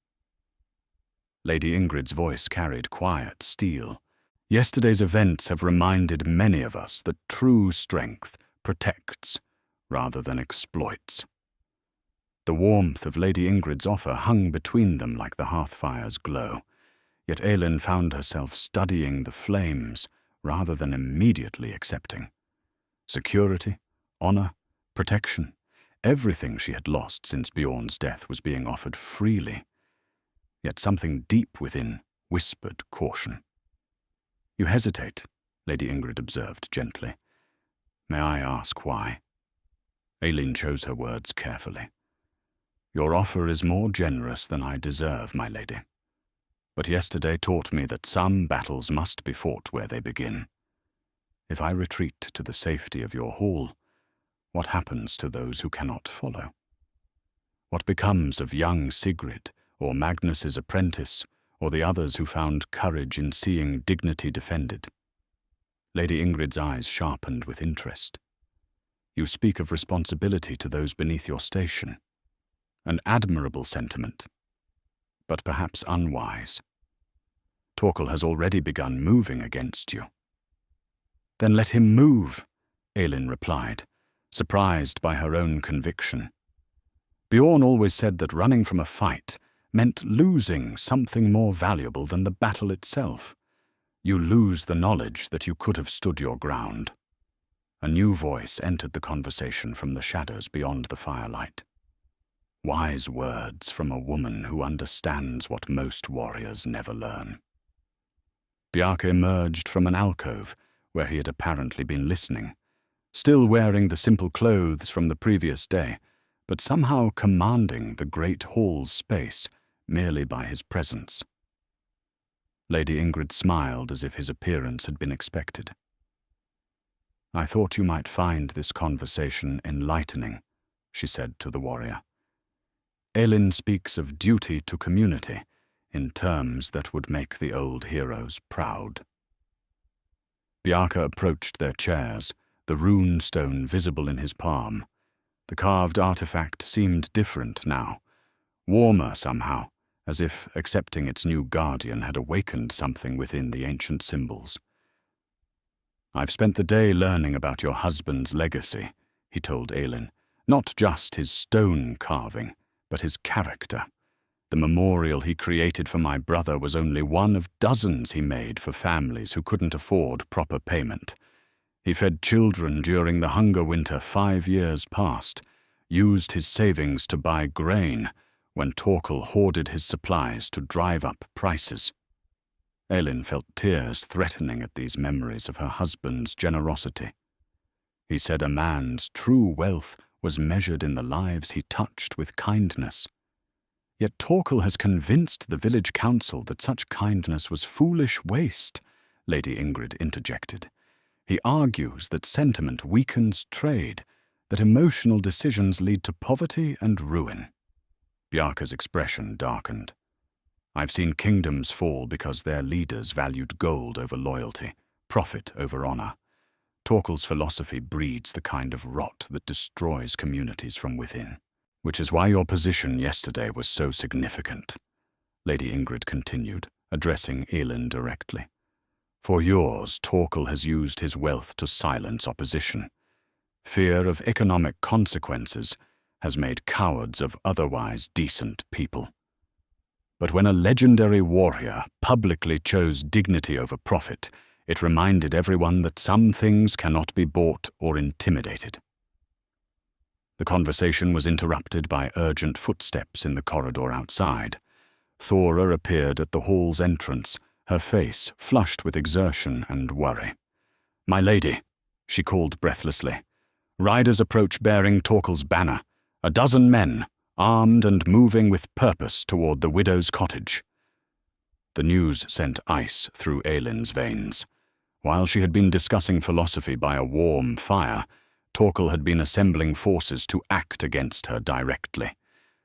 Lady Ingrid's voice carried quiet steel. Yesterday's events have reminded many of us that true strength protects rather than exploits. The warmth of Lady Ingrid's offer hung between them like the hearth-fire's glow, yet Elin found herself studying the flames rather than immediately accepting. Security, honor, protection, everything she had lost since Bjorn's death was being offered freely. Yet something deep within whispered caution. You hesitate, Lady Ingrid observed gently. May I ask why? Elin chose her words carefully. Your offer is more generous than I deserve, my lady. But yesterday taught me that some battles must be fought where they begin. If I retreat to the safety of your hall, what happens to those who cannot follow? What becomes of young Sigrid, or Magnus's apprentice, or the others who found courage in seeing dignity defended? Lady Ingrid's eyes sharpened with interest. You speak of responsibility to those beneath your station. An admirable sentiment, but perhaps unwise. Torkel has already begun moving against you. Then let him move, Elin replied, surprised by her own conviction. Bjorn always said that running from a fight meant losing something more valuable than the battle itself. You lose the knowledge that you could have stood your ground. A new voice entered the conversation from the shadows beyond the firelight. Wise words from a woman who understands what most warriors never learn. Bjarke emerged from an alcove where he had apparently been listening, still wearing the simple clothes from the previous day, but somehow commanding the great hall's space merely by his presence. Lady Ingrid smiled as if his appearance had been expected. "I thought you might find this conversation enlightening," she said to the warrior. "Elin speaks of duty to community in terms that would make the old heroes proud." Bjarke approached their chairs, the rune stone visible in his palm. The carved artifact seemed different now, warmer somehow, as if accepting its new guardian had awakened something within the ancient symbols. "I've spent the day learning about your husband's legacy," he told Elin. "Not just his stone carving, but his character. The memorial he created for my brother was only one of dozens he made for families who couldn't afford proper payment. He fed children during the hunger winter 5 years past, used his savings to buy grain when Torkel hoarded his supplies to drive up prices." Elin felt tears threatening at these memories of her husband's generosity. He said a man's true wealth was measured in the lives he touched with kindness. Yet Torkel has convinced the village council that such kindness was foolish waste, Lady Ingrid interjected. He argues that sentiment weakens trade, that emotional decisions lead to poverty and ruin. Bjarke's expression darkened. "I've seen kingdoms fall because their leaders valued gold over loyalty, profit over honor. Torkel's philosophy breeds the kind of rot that destroys communities from within. Which is why your position yesterday was so significant," Lady Ingrid continued, addressing Elin directly. "For yours, Torkel has used his wealth to silence opposition. Fear of economic consequences has made cowards of otherwise decent people. But when a legendary warrior publicly chose dignity over profit, it reminded everyone that some things cannot be bought or intimidated." The conversation was interrupted by urgent footsteps in the corridor outside. Thora appeared at the hall's entrance, her face flushed with exertion and worry. "My lady," she called breathlessly. "Riders approach bearing Torkel's banner, 12 men, armed and moving with purpose toward the widow's cottage." The news sent ice through Elin's veins. While she had been discussing philosophy by a warm fire, Torkel had been assembling forces to act against her directly.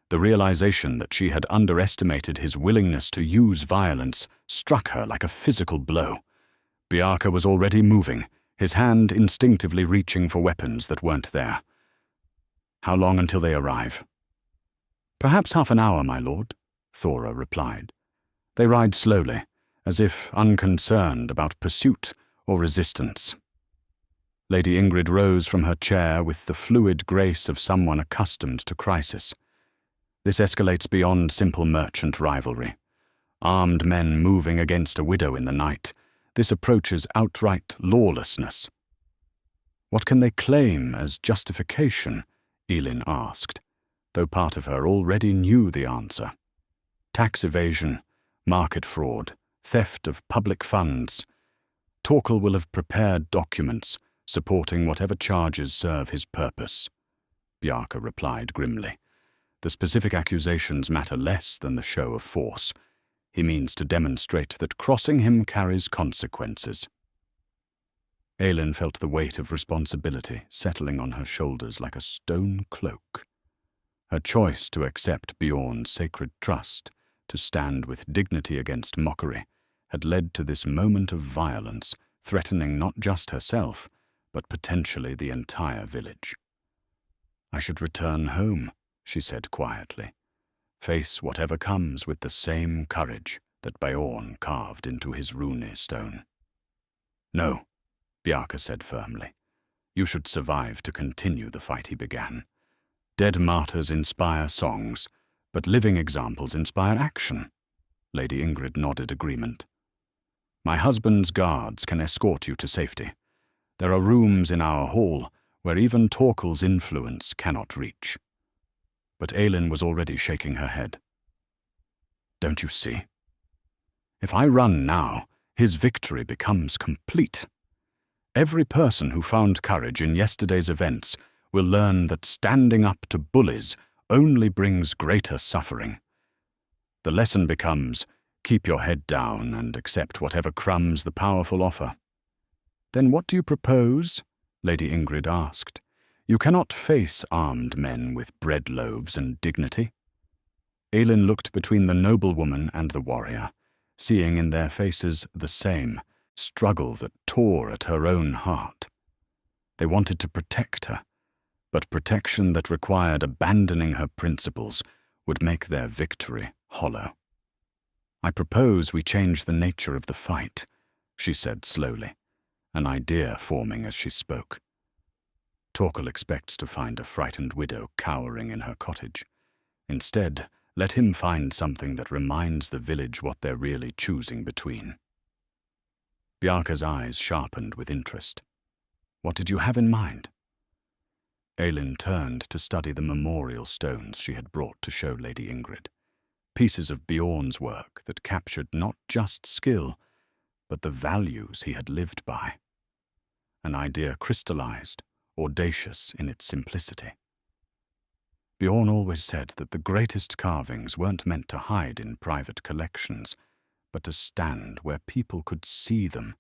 The realization that she had underestimated his willingness to use violence struck her like a physical blow. Bjarke was already moving, his hand instinctively reaching for weapons that weren't there. "How long until they arrive?" "Perhaps half an hour, my lord," Thora replied. "They ride slowly, as if unconcerned about pursuit or resistance." Lady Ingrid rose from her chair with the fluid grace of someone accustomed to crisis. "This escalates beyond simple merchant rivalry. Armed men moving against a widow in the night. This approaches outright lawlessness." "What can they claim as justification?" Elin asked, though part of her already knew the answer. "Tax evasion, market fraud, theft of public funds. Torkel will have prepared documents supporting whatever charges serve his purpose," Bjarke replied grimly. "The specific accusations matter less than the show of force. He means to demonstrate that crossing him carries consequences." Elin felt the weight of responsibility settling on her shoulders like a stone cloak. Her choice to accept Bjorn's sacred trust, to stand with dignity against mockery, had led to this moment of violence, threatening not just herself, but potentially the entire village. "I should return home," she said quietly. "Face whatever comes with the same courage that Bjorn carved into his rune stone." "No," Bjarke said firmly. You should survive to continue the fight he began. Dead martyrs inspire songs, but living examples inspire action. Lady Ingrid nodded agreement. My husband's guards can escort you to safety. There are rooms in our hall where even Torkel's influence cannot reach. But Elin was already shaking her head. Don't you see? If I run now, his victory becomes complete. Every person who found courage in yesterday's events will learn that standing up to bullies only brings greater suffering. The lesson becomes, keep your head down and accept whatever crumbs the powerful offer. Then what do you propose? Lady Ingrid asked. You cannot face armed men with bread loaves and dignity. Elin looked between the noblewoman and the warrior, seeing in their faces the same struggle that tore at her own heart. They wanted to protect her, but protection that required abandoning her principles would make their victory hollow. I propose we change the nature of the fight, she said slowly, an idea forming as she spoke. Torkel expects to find a frightened widow cowering in her cottage. Instead, let him find something that reminds the village what they're really choosing between. Bjarke's eyes sharpened with interest. What did you have in mind? Elin turned to study the memorial stones she had brought to show Lady Ingrid, pieces of Bjorn's work that captured not just skill, but the values he had lived by. An idea crystallized, audacious in its simplicity. Bjorn always said that the greatest carvings weren't meant to hide in private collections, but to stand where people could see them,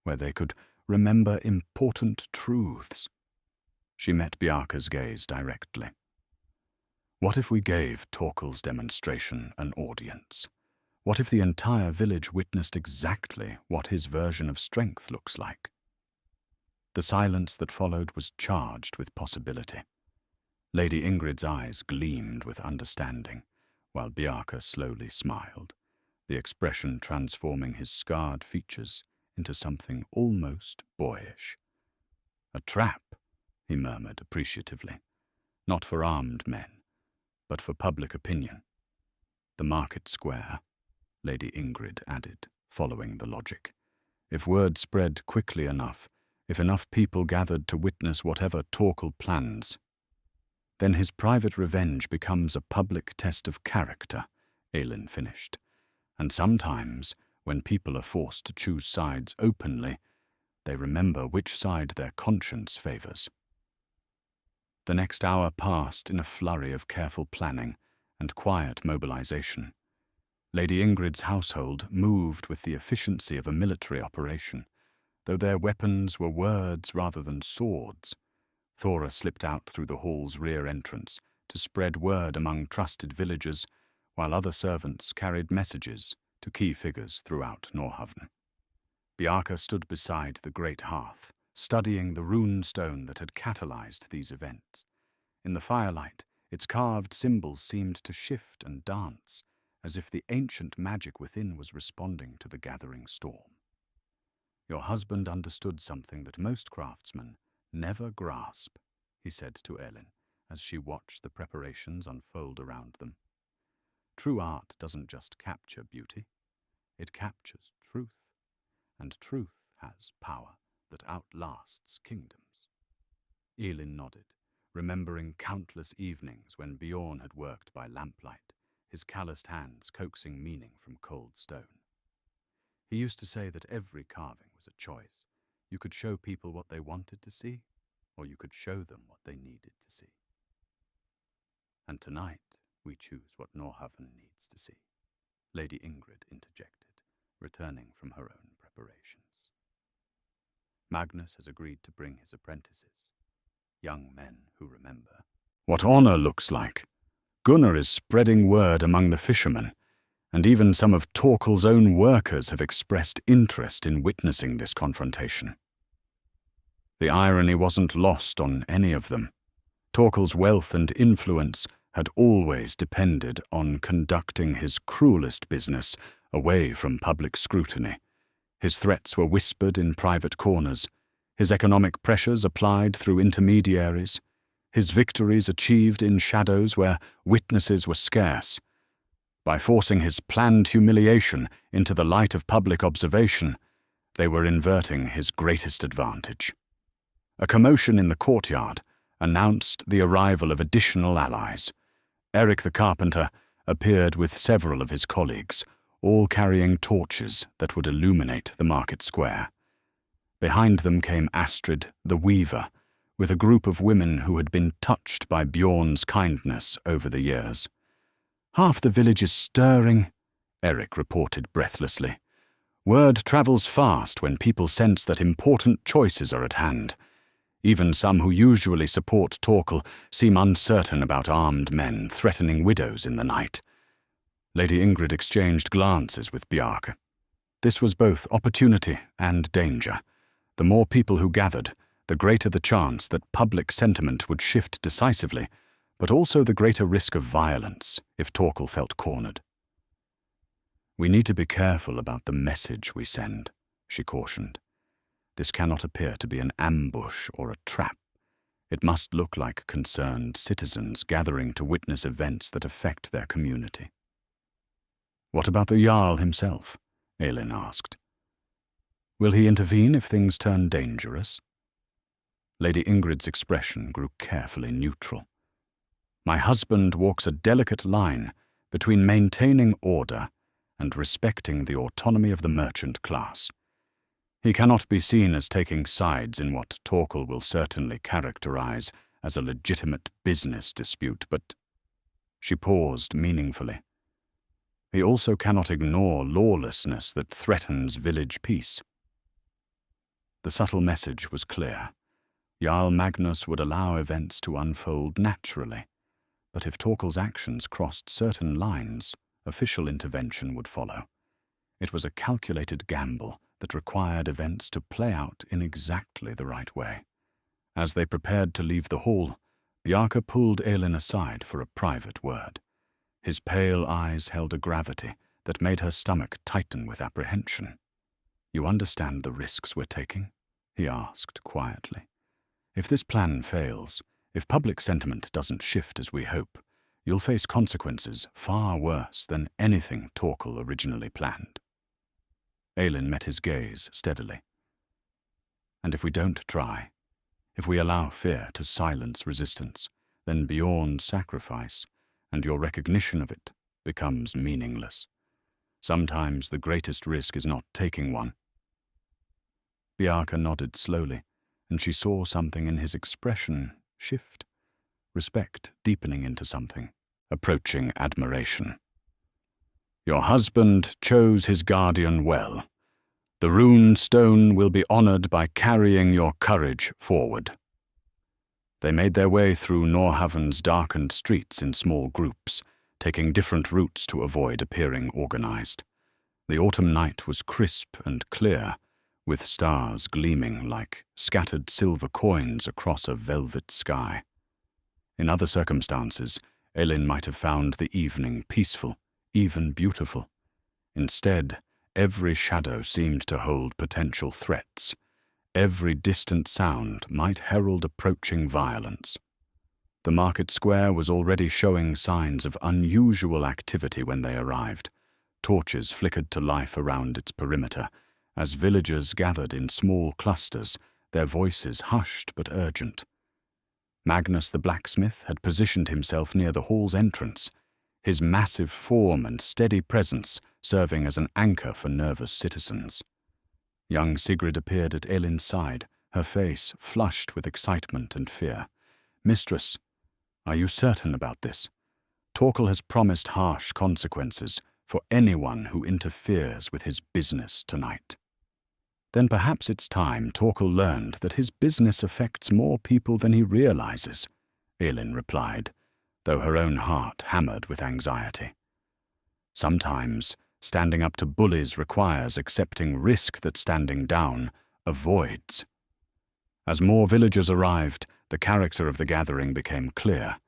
where they could remember important truths. She met Bjarke's gaze directly. What if we gave Torkel's demonstration an audience? What if the entire village witnessed exactly what his version of strength looks like? The silence that followed was charged with possibility. Lady Ingrid's eyes gleamed with understanding, while Bjarke slowly smiled, the expression transforming his scarred features into something almost boyish. A trap, he murmured appreciatively, not for armed men, but for public opinion. The market square, Lady Ingrid added, following the logic. If word spread quickly enough, if enough people gathered to witness whatever Torkel plans, then his private revenge becomes a public test of character, Elin finished. And sometimes, when people are forced to choose sides openly, they remember which side their conscience favors. The next hour passed in a flurry of careful planning and quiet mobilization. Lady Ingrid's household moved with the efficiency of a military operation, though their weapons were words rather than swords. Thora slipped out through the hall's rear entrance to spread word among trusted villagers, while other servants carried messages to key figures throughout Norrhavn. Bjarke stood beside the great hearth, studying the rune stone that had catalyzed these events. In the firelight, its carved symbols seemed to shift and dance, as if the ancient magic within was responding to the gathering storm. Your husband understood something that most craftsmen never grasp, he said to Elin, as she watched the preparations unfold around them. True art doesn't just capture beauty, it captures truth, and truth has power that outlasts kingdoms. Elin nodded, remembering countless evenings when Bjorn had worked by lamplight, his calloused hands coaxing meaning from cold stone. He used to say that every carving was a choice. You could show people what they wanted to see, or you could show them what they needed to see. And tonight, we choose what Norrhavn needs to see, Lady Ingrid interjected, returning from her own preparations. Magnus has agreed to bring his apprentices, young men who remember what honor looks like. Gunnar is spreading word among the fishermen, and even some of Torkel's own workers have expressed interest in witnessing this confrontation. The irony wasn't lost on any of them. Torkel's wealth and influence had always depended on conducting his cruelest business away from public scrutiny. His threats were whispered in private corners, his economic pressures applied through intermediaries, his victories achieved in shadows where witnesses were scarce. By forcing his planned humiliation into the light of public observation, they were inverting his greatest advantage. A commotion in the courtyard announced the arrival of additional allies. Eric the carpenter appeared with several of his colleagues, all carrying torches that would illuminate the market square. Behind them came Astrid the weaver, with a group of women who had been touched by Bjorn's kindness over the years. "Half the village is stirring," Eric reported breathlessly. "Word travels fast when people sense that important choices are at hand. Even some who usually support Torkel seem uncertain about armed men threatening widows in the night." Lady Ingrid exchanged glances with Bjarke. This was both opportunity and danger. The more people who gathered, the greater the chance that public sentiment would shift decisively, but also the greater risk of violence if Torkel felt cornered. "We need to be careful about the message we send," she cautioned. "This cannot appear to be an ambush or a trap. It must look like concerned citizens gathering to witness events that affect their community." "What about the Jarl himself?" Elin asked. "Will he intervene if things turn dangerous?" Lady Ingrid's expression grew carefully neutral. "My husband walks a delicate line between maintaining order and respecting the autonomy of the merchant class. He cannot be seen as taking sides in what Torkel will certainly characterize as a legitimate business dispute, but—" She paused meaningfully. "He also cannot ignore lawlessness that threatens village peace." The subtle message was clear. Jarl Magnus would allow events to unfold naturally, but if Torkel's actions crossed certain lines, official intervention would follow. It was a calculated gamble that required events to play out in exactly the right way. As they prepared to leave the hall, Bjarke pulled Elin aside for a private word. His pale eyes held a gravity that made her stomach tighten with apprehension. "You understand the risks we're taking?" he asked quietly. "If this plan fails, if public sentiment doesn't shift as we hope, you'll face consequences far worse than anything Torkel originally planned." Elin met his gaze steadily. "And if we don't try, if we allow fear to silence resistance, then Bjorn's sacrifice, and your recognition of it, becomes meaningless. Sometimes the greatest risk is not taking one." Bjarke nodded slowly, and she saw something in his expression shift, respect deepening into something, approaching admiration. "Your husband chose his guardian well. The rune stone will be honored by carrying your courage forward." They made their way through Norhaven's darkened streets in small groups, taking different routes to avoid appearing organized. The autumn night was crisp and clear, with stars gleaming like scattered silver coins across a velvet sky. In other circumstances, Elin might have found the evening peaceful, even beautiful. Instead, every shadow seemed to hold potential threats. Every distant sound might herald approaching violence. The market square was already showing signs of unusual activity when they arrived. Torches flickered to life around its perimeter, as villagers gathered in small clusters, their voices hushed but urgent. Magnus the blacksmith had positioned himself near the hall's entrance, his massive form and steady presence serving as an anchor for nervous citizens. Young Sigrid appeared at Elin's side, her face flushed with excitement and fear. "Mistress, are you certain about this? Torkel has promised harsh consequences for anyone who interferes with his business tonight." "Then perhaps it's time Torkel learned that his business affects more people than he realizes," Elin replied, though her own heart hammered with anxiety. "Sometimes standing up to bullies requires accepting risk that standing down avoids." As more villagers arrived, the character of the gathering became clear.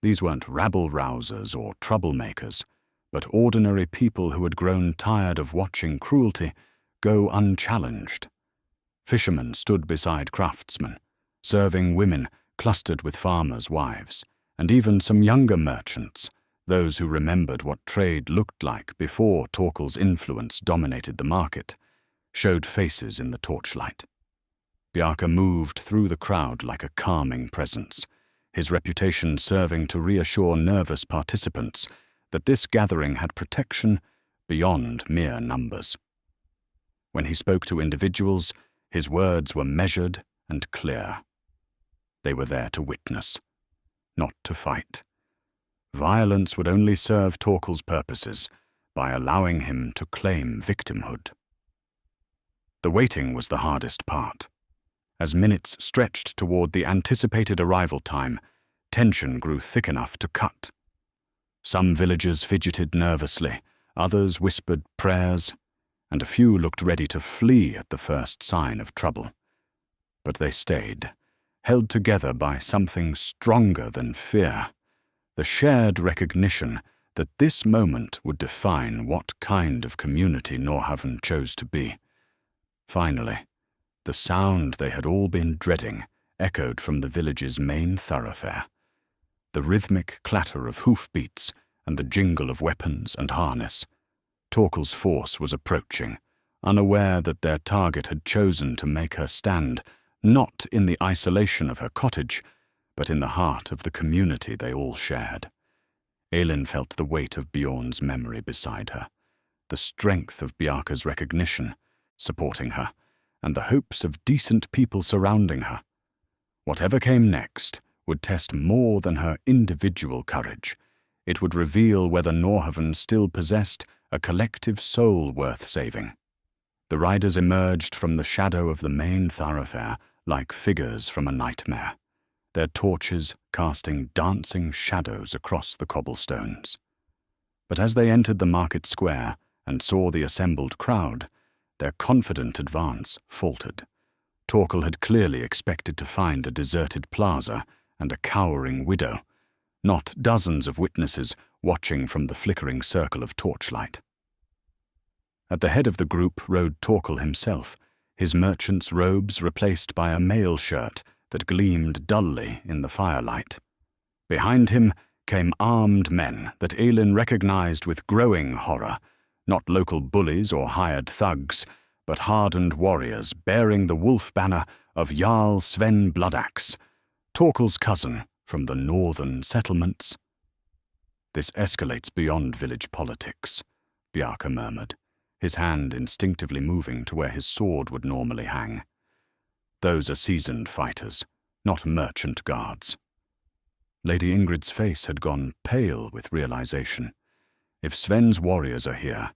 These weren't rabble-rousers or troublemakers, but ordinary people who had grown tired of watching cruelty go unchallenged. Fishermen stood beside craftsmen, serving women clustered with farmers' wives, and even some younger merchants, those who remembered what trade looked like before Torkel's influence dominated the market, showed faces in the torchlight. Bjarke moved through the crowd like a calming presence, his reputation serving to reassure nervous participants that this gathering had protection beyond mere numbers. When he spoke to individuals, his words were measured and clear. They were there to witness, not to fight. Violence would only serve Torkel's purposes by allowing him to claim victimhood. The waiting was the hardest part. As minutes stretched toward the anticipated arrival time, tension grew thick enough to cut. Some villagers fidgeted nervously, others whispered prayers, and a few looked ready to flee at the first sign of trouble. But they stayed, held together by something stronger than fear, the shared recognition that this moment would define what kind of community Norhaven chose to be. Finally, the sound they had all been dreading echoed from the village's main thoroughfare. The rhythmic clatter of hoofbeats and the jingle of weapons and harness. Torkel's force was approaching, unaware that their target had chosen to make her stand not in the isolation of her cottage, but in the heart of the community they all shared. Elin felt the weight of Bjorn's memory beside her, the strength of Bjarke's recognition, supporting her, and the hopes of decent people surrounding her. Whatever came next would test more than her individual courage. It would reveal whether Norhaven still possessed a collective soul worth saving. The riders emerged from the shadow of the main thoroughfare like figures from a nightmare, their torches casting dancing shadows across the cobblestones. But as they entered the market square and saw the assembled crowd, their confident advance faltered. Torkel had clearly expected to find a deserted plaza and a cowering widow, not dozens of witnesses watching from the flickering circle of torchlight. At the head of the group rode Torkel himself, his merchant's robes replaced by a mail shirt that gleamed dully in the firelight. Behind him came armed men that Elin recognized with growing horror, not local bullies or hired thugs, but hardened warriors bearing the wolf banner of Jarl Sven Bloodaxe, Torkel's cousin from the northern settlements. "This escalates beyond village politics," Bjarke murmured, his hand instinctively moving to where his sword would normally hang. "Those are seasoned fighters, not merchant guards." Lady Ingrid's face had gone pale with realization. If Sven's warriors are here,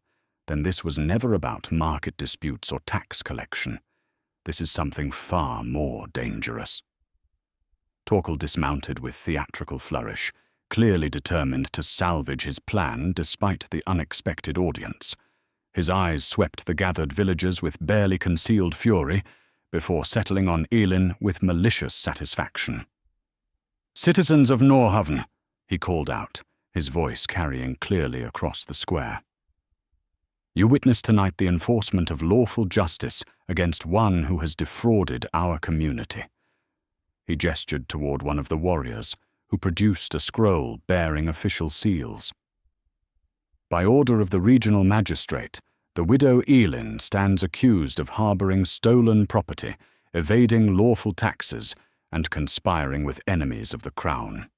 then this was never about market disputes or tax collection. This is something far more dangerous. Torkel dismounted with theatrical flourish, clearly determined to salvage his plan despite the unexpected audience. His eyes swept the gathered villagers with barely concealed fury, before settling on Elin with malicious satisfaction. "Citizens of Norhaven," he called out, his voice carrying clearly across the square. "You witness tonight the enforcement of lawful justice against one who has defrauded our community." He gestured toward one of the warriors, who produced a scroll bearing official seals. "By order of the regional magistrate, the widow Elin stands accused of harboring stolen property, evading lawful taxes, and conspiring with enemies of the crown."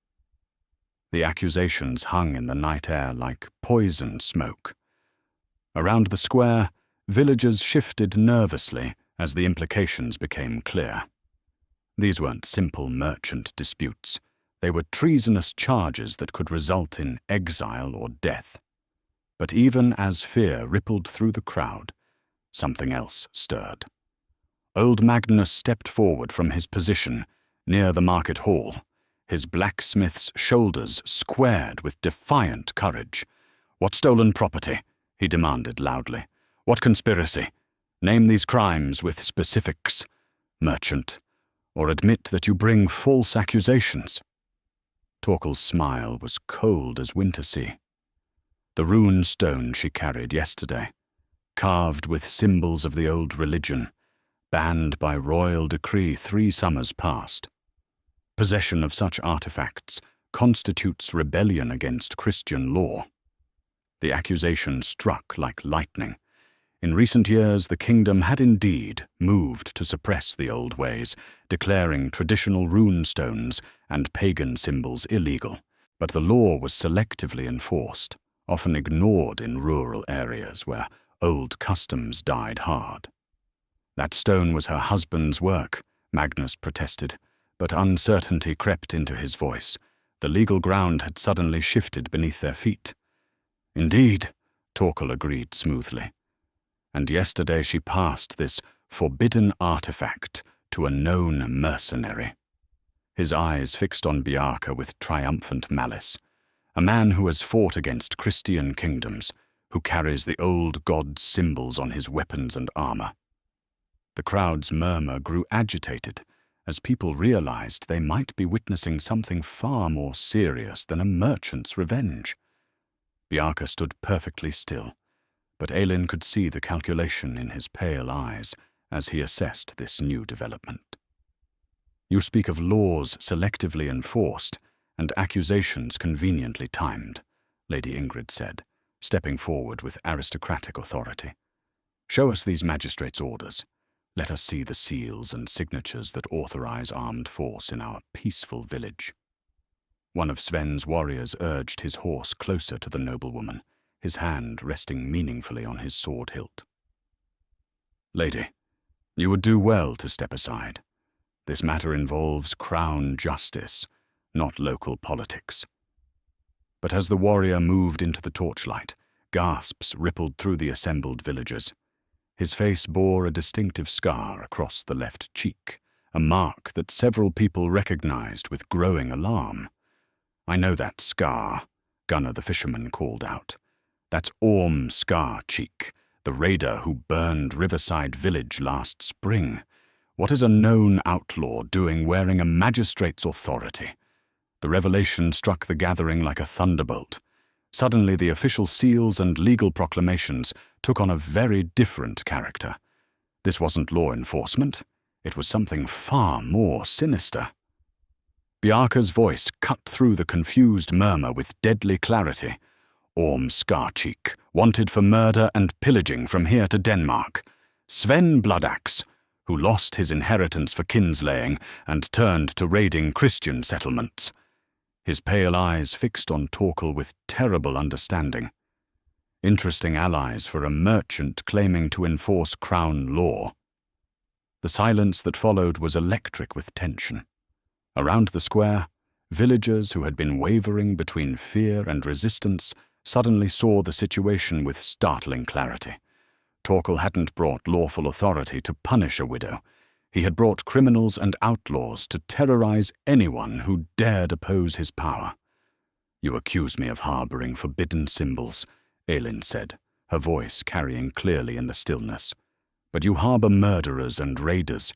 The accusations hung in the night air like poison smoke. Around the square, villagers shifted nervously as the implications became clear. These weren't simple merchant disputes. They were treasonous charges that could result in exile or death. But even as fear rippled through the crowd, something else stirred. Old Magnus stepped forward from his position near the market hall, his blacksmith's shoulders squared with defiant courage. "What stolen property?" he demanded loudly. "What conspiracy? Name these crimes with specifics, merchant, or admit that you bring false accusations." Torkel's smile was cold as winter sea. The rune stone she carried yesterday, carved with symbols of the old religion, banned by royal decree 3 summers past. Possession of such artifacts constitutes rebellion against Christian law. The accusation struck like lightning. In recent years, the kingdom had indeed moved to suppress the old ways, declaring traditional rune stones and pagan symbols illegal. But the law was selectively enforced, often ignored in rural areas where old customs died hard. That stone was her husband's work, Magnus protested, but uncertainty crept into his voice. The legal ground had suddenly shifted beneath their feet. Indeed, Torkel agreed smoothly. And yesterday she passed this forbidden artifact to a known mercenary. His eyes fixed on Bjarke with triumphant malice, a man who has fought against Christian kingdoms, who carries the old god's symbols on his weapons and armor. The crowd's murmur grew agitated as people realized they might be witnessing something far more serious than a merchant's revenge. Bjarke stood perfectly still, but Elin could see the calculation in his pale eyes as he assessed this new development. You speak of laws selectively enforced and accusations conveniently timed, Lady Ingrid said, stepping forward with aristocratic authority. Show us these magistrates' orders. Let us see the seals and signatures that authorize armed force in our peaceful village. One of Sven's warriors urged his horse closer to the noblewoman, his hand resting meaningfully on his sword hilt. Lady, you would do well to step aside. This matter involves crown justice, not local politics. But as the warrior moved into the torchlight, gasps rippled through the assembled villagers. His face bore a distinctive scar across the left cheek, a mark that several people recognized with growing alarm. I know that scar, Gunnar the fisherman called out. That's Orm Scar-Cheek, the raider who burned Riverside Village last spring. What is a known outlaw doing wearing a magistrate's authority? The revelation struck the gathering like a thunderbolt. Suddenly the official seals and legal proclamations took on a very different character. This wasn't law enforcement. It was something far more sinister. Bjarke's voice cut through the confused murmur with deadly clarity. Orm Scar-Cheek, wanted for murder and pillaging from here to Denmark. Sven Bloodaxe, who lost his inheritance for kinslaying and turned to raiding Christian settlements. His pale eyes fixed on Torkel with terrible understanding. Interesting allies for a merchant claiming to enforce crown law. The silence that followed was electric with tension. Around the square, villagers who had been wavering between fear and resistance suddenly saw the situation with startling clarity. Torkel hadn't brought lawful authority to punish a widow. He had brought criminals and outlaws to terrorize anyone who dared oppose his power. You accuse me of harboring forbidden symbols, Elin said, her voice carrying clearly in the stillness. But you harbor murderers and raiders.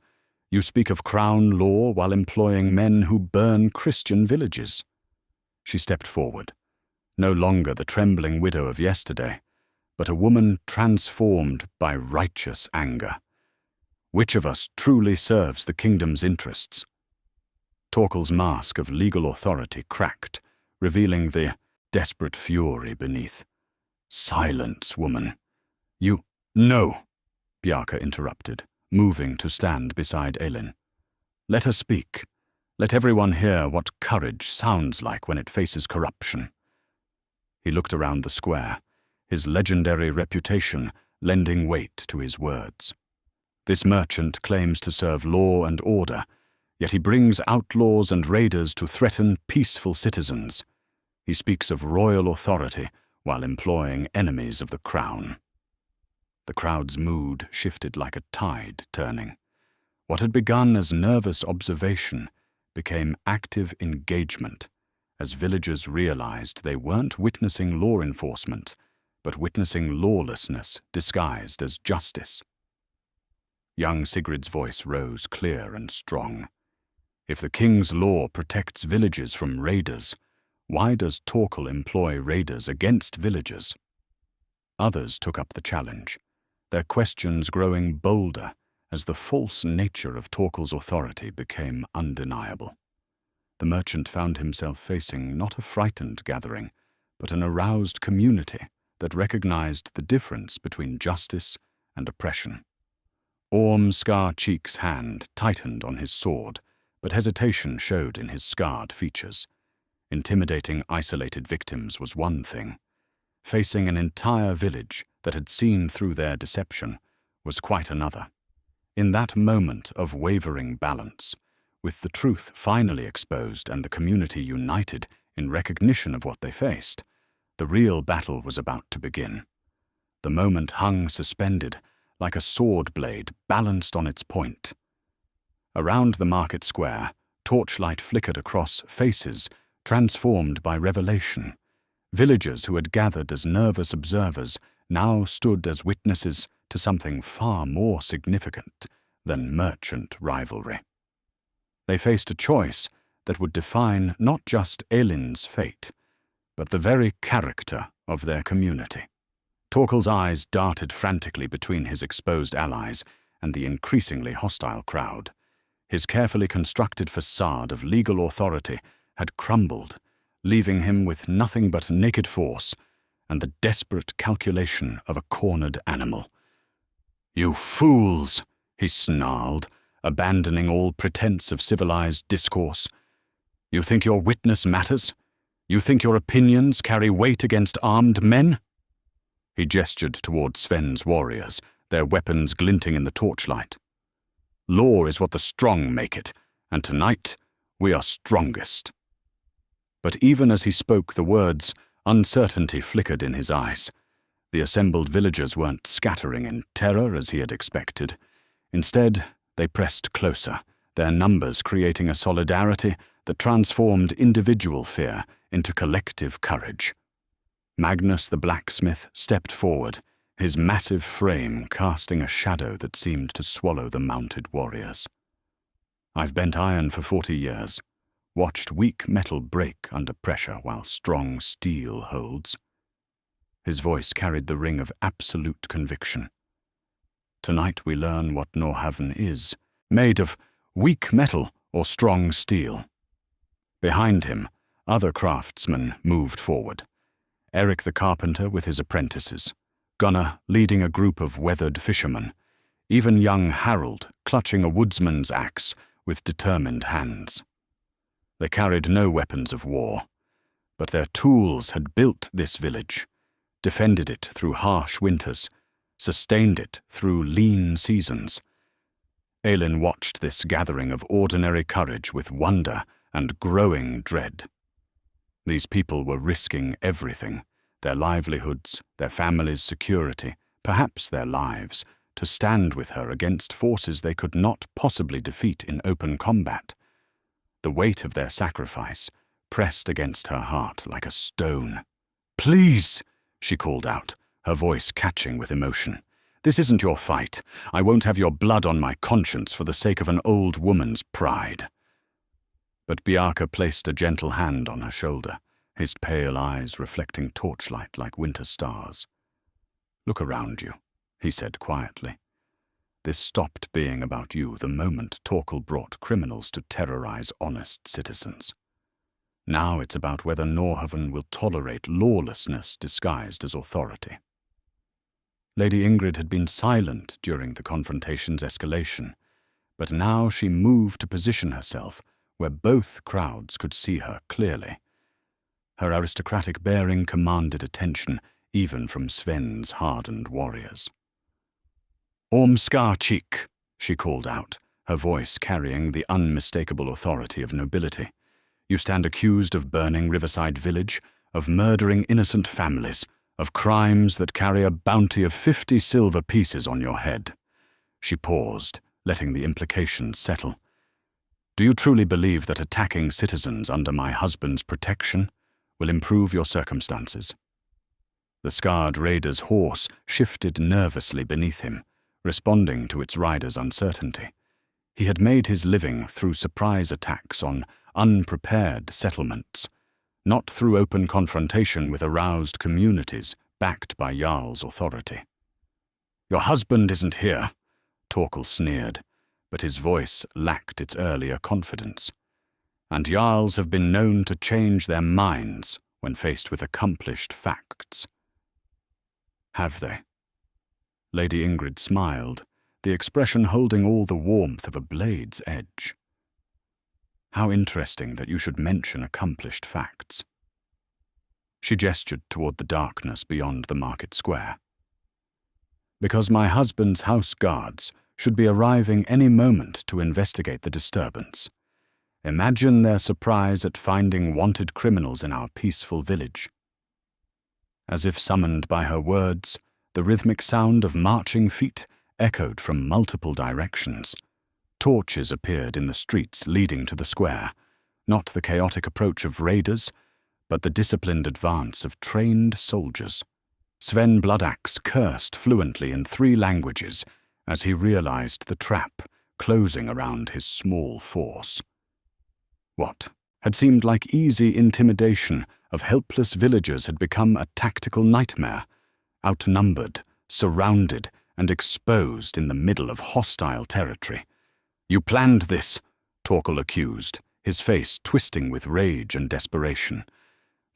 You speak of crown law while employing men who burn Christian villages. She stepped forward, no longer the trembling widow of yesterday, but a woman transformed by righteous anger. Which of us truly serves the kingdom's interests? Torkel's mask of legal authority cracked, revealing the desperate fury beneath. Silence, woman. You— No, Bjarke interrupted, moving to stand beside Elin. Let her speak. Let everyone hear what courage sounds like when it faces corruption. He looked around the square, his legendary reputation lending weight to his words. This merchant claims to serve law and order, yet he brings outlaws and raiders to threaten peaceful citizens. He speaks of royal authority while employing enemies of the crown. The crowd's mood shifted like a tide turning. What had begun as nervous observation became active engagement, as villagers realized they weren't witnessing law enforcement, but witnessing lawlessness disguised as justice. Young Sigrid's voice rose clear and strong. If the king's law protects villages from raiders, why does Torkel employ raiders against villagers? Others took up the challenge, their questions growing bolder as the false nature of Torkel's authority became undeniable. The merchant found himself facing not a frightened gathering, but an aroused community that recognized the difference between justice and oppression. Scar-Cheek's hand tightened on his sword, but hesitation showed in his scarred features. Intimidating isolated victims was one thing. Facing an entire village that had seen through their deception was quite another. In that moment of wavering balance, with the truth finally exposed and the community united in recognition of what they faced, the real battle was about to begin. The moment hung suspended, like a sword blade balanced on its point. Around the market square, torchlight flickered across faces transformed by revelation. Villagers who had gathered as nervous observers now stood as witnesses to something far more significant than merchant rivalry. They faced a choice that would define not just Elin's fate, but the very character of their community. Torkel's eyes darted frantically between his exposed allies and the increasingly hostile crowd. His carefully constructed facade of legal authority had crumbled, leaving him with nothing but naked force and the desperate calculation of a cornered animal. "You fools!" he snarled, abandoning all pretense of civilized discourse. "You think your witness matters? You think your opinions carry weight against armed men?" He gestured toward Sven's warriors, their weapons glinting in the torchlight. "Law is what the strong make it, and tonight we are strongest." But even as he spoke the words, uncertainty flickered in his eyes. The assembled villagers weren't scattering in terror as he had expected. Instead, they pressed closer, their numbers creating a solidarity that transformed individual fear into collective courage. Magnus the blacksmith stepped forward, his massive frame casting a shadow that seemed to swallow the mounted warriors. "I've bent iron for 40 years, watched weak metal break under pressure while strong steel holds." His voice carried the ring of absolute conviction. "Tonight we learn what Norhaven is, made of weak metal or strong steel." Behind him, other craftsmen moved forward. Eric the carpenter with his apprentices, Gunnar leading a group of weathered fishermen, even young Harold clutching a woodsman's axe with determined hands. They carried no weapons of war, but their tools had built this village, defended it through harsh winters, sustained it through lean seasons. Elin watched this gathering of ordinary courage with wonder and growing dread. These people were risking everything, their livelihoods, their families' security, perhaps their lives, to stand with her against forces they could not possibly defeat in open combat. The weight of their sacrifice pressed against her heart like a stone. "Please," she called out, her voice catching with emotion. "This isn't your fight. I won't have your blood on my conscience for the sake of an old woman's pride." But Bjarke placed a gentle hand on her shoulder, his pale eyes reflecting torchlight like winter stars. "Look around you," he said quietly. "This stopped being about you the moment Torkel brought criminals to terrorize honest citizens. Now it's about whether Norhaven will tolerate lawlessness disguised as authority." Lady Ingrid had been silent during the confrontation's escalation, but now she moved to position herself where both crowds could see her clearly. Her aristocratic bearing commanded attention even from Sven's hardened warriors. "Scar-Cheek," she called out, her voice carrying the unmistakable authority of nobility. "You stand accused of burning Riverside Village, of murdering innocent families, of crimes that carry a bounty of 50 silver pieces on your head." She paused, letting the implications settle. "Do you truly believe that attacking citizens under my husband's protection will improve your circumstances?" The scarred raider's horse shifted nervously beneath him, responding to its rider's uncertainty. He had made his living through surprise attacks on unprepared settlements, not through open confrontation with aroused communities backed by Jarl's authority. "Your husband isn't here," Torkel sneered, but his voice lacked its earlier confidence. And Jarls have been known to change their minds when faced with accomplished facts. Have they? Lady Ingrid smiled, the expression holding all the warmth of a blade's edge. How interesting that you should mention accomplished facts. She gestured toward the darkness beyond the market square. Because my husband's house guards should be arriving any moment to investigate the disturbance. Imagine their surprise at finding wanted criminals in our peaceful village. As if summoned by her words, the rhythmic sound of marching feet echoed from multiple directions. Torches appeared in the streets leading to the square, not the chaotic approach of raiders, but the disciplined advance of trained soldiers. Sven Bloodaxe cursed fluently in 3 languages as he realized the trap closing around his small force. What had seemed like easy intimidation of helpless villagers had become a tactical nightmare, outnumbered, surrounded, and exposed in the middle of hostile territory. "You planned this," Torkel accused, his face twisting with rage and desperation.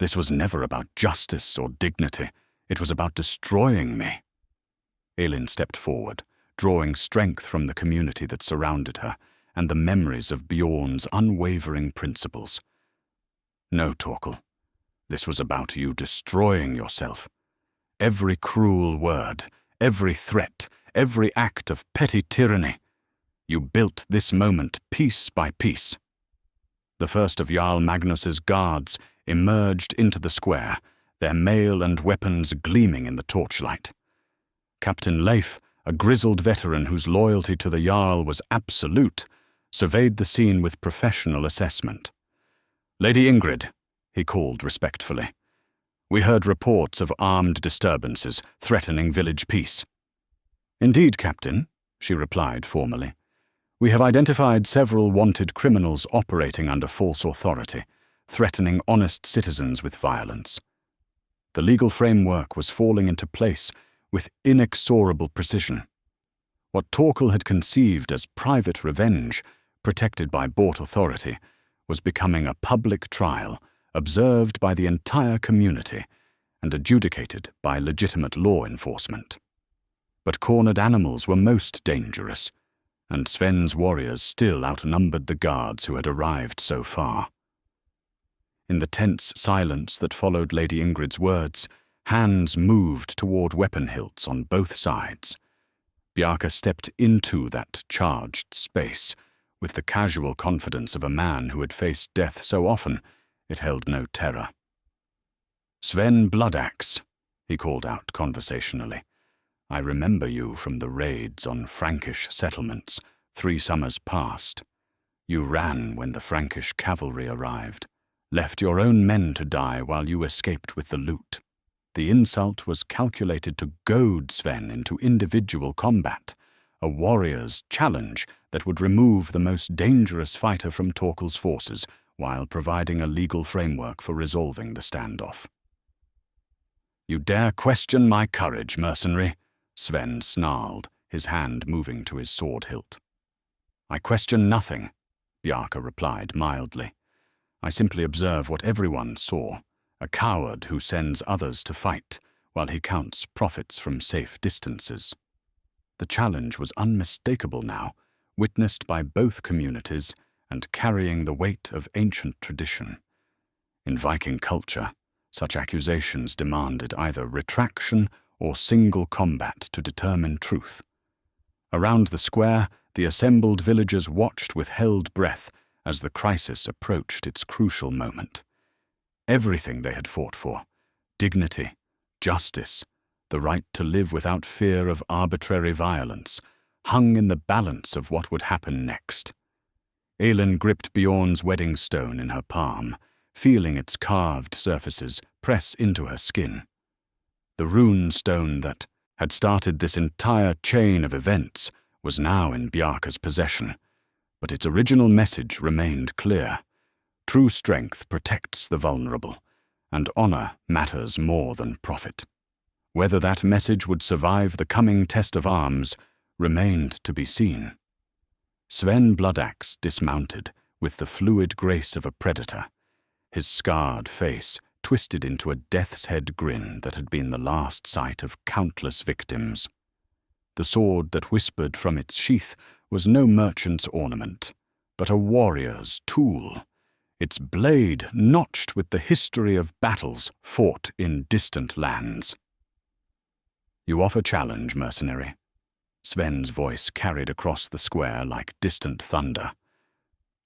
"This was never about justice or dignity. It was about destroying me." Elin stepped forward, drawing strength from the community that surrounded her and the memories of Bjorn's unwavering principles. "No, Torkel. This was about you destroying yourself. Every cruel word, every threat, every act of petty tyranny. You built this moment piece by piece." The first of Jarl Magnus's guards emerged into the square, their mail and weapons gleaming in the torchlight. Captain Leif, a grizzled veteran whose loyalty to the Jarl was absolute, surveyed the scene with professional assessment. "Lady Ingrid," he called respectfully, "we heard reports of armed disturbances threatening village peace." "Indeed, Captain," she replied formally. "We have identified several wanted criminals operating under false authority, threatening honest citizens with violence." The legal framework was falling into place with inexorable precision. What Torkel had conceived as private revenge, protected by bought authority, was becoming a public trial, observed by the entire community and adjudicated by legitimate law enforcement. But cornered animals were most dangerous, and Sven's warriors still outnumbered the guards who had arrived so far. In the tense silence that followed Lady Ingrid's words, hands moved toward weapon hilts on both sides. Bjarke stepped into that charged space with the casual confidence of a man who had faced death so often it held no terror. "Sven Bloodaxe," he called out conversationally. "I remember you from the raids on Frankish settlements 3 summers past. You ran when the Frankish cavalry arrived, left your own men to die while you escaped with the loot. The insult was calculated to goad Sven into individual combat, a warrior's challenge that would remove the most dangerous fighter from Torkel's forces while providing a legal framework for resolving the standoff." "You dare question my courage, mercenary?" Sven snarled, his hand moving to his sword hilt. "I question nothing," Bjarke replied mildly. "I simply observe what everyone saw, a coward who sends others to fight while he counts profits from safe distances." The challenge was unmistakable now, witnessed by both communities and carrying the weight of ancient tradition. In Viking culture, such accusations demanded either retraction or single combat to determine truth. Around the square, the assembled villagers watched with held breath as the crisis approached its crucial moment. Everything they had fought for, dignity, justice, the right to live without fear of arbitrary violence, hung in the balance of what would happen next. Elin gripped Bjorn's wedding stone in her palm, feeling its carved surfaces press into her skin. The rune stone that had started this entire chain of events was now in Bjarke's possession, but its original message remained clear. True strength protects the vulnerable, and honor matters more than profit. Whether that message would survive the coming test of arms remained to be seen. Sven Bloodaxe dismounted with the fluid grace of a predator, his scarred face twisted into a death's head grin that had been the last sight of countless victims. The sword that whispered from its sheath was no merchant's ornament, but a warrior's tool, its blade notched with the history of battles fought in distant lands. "You offer challenge, mercenary." Sven's voice carried across the square like distant thunder.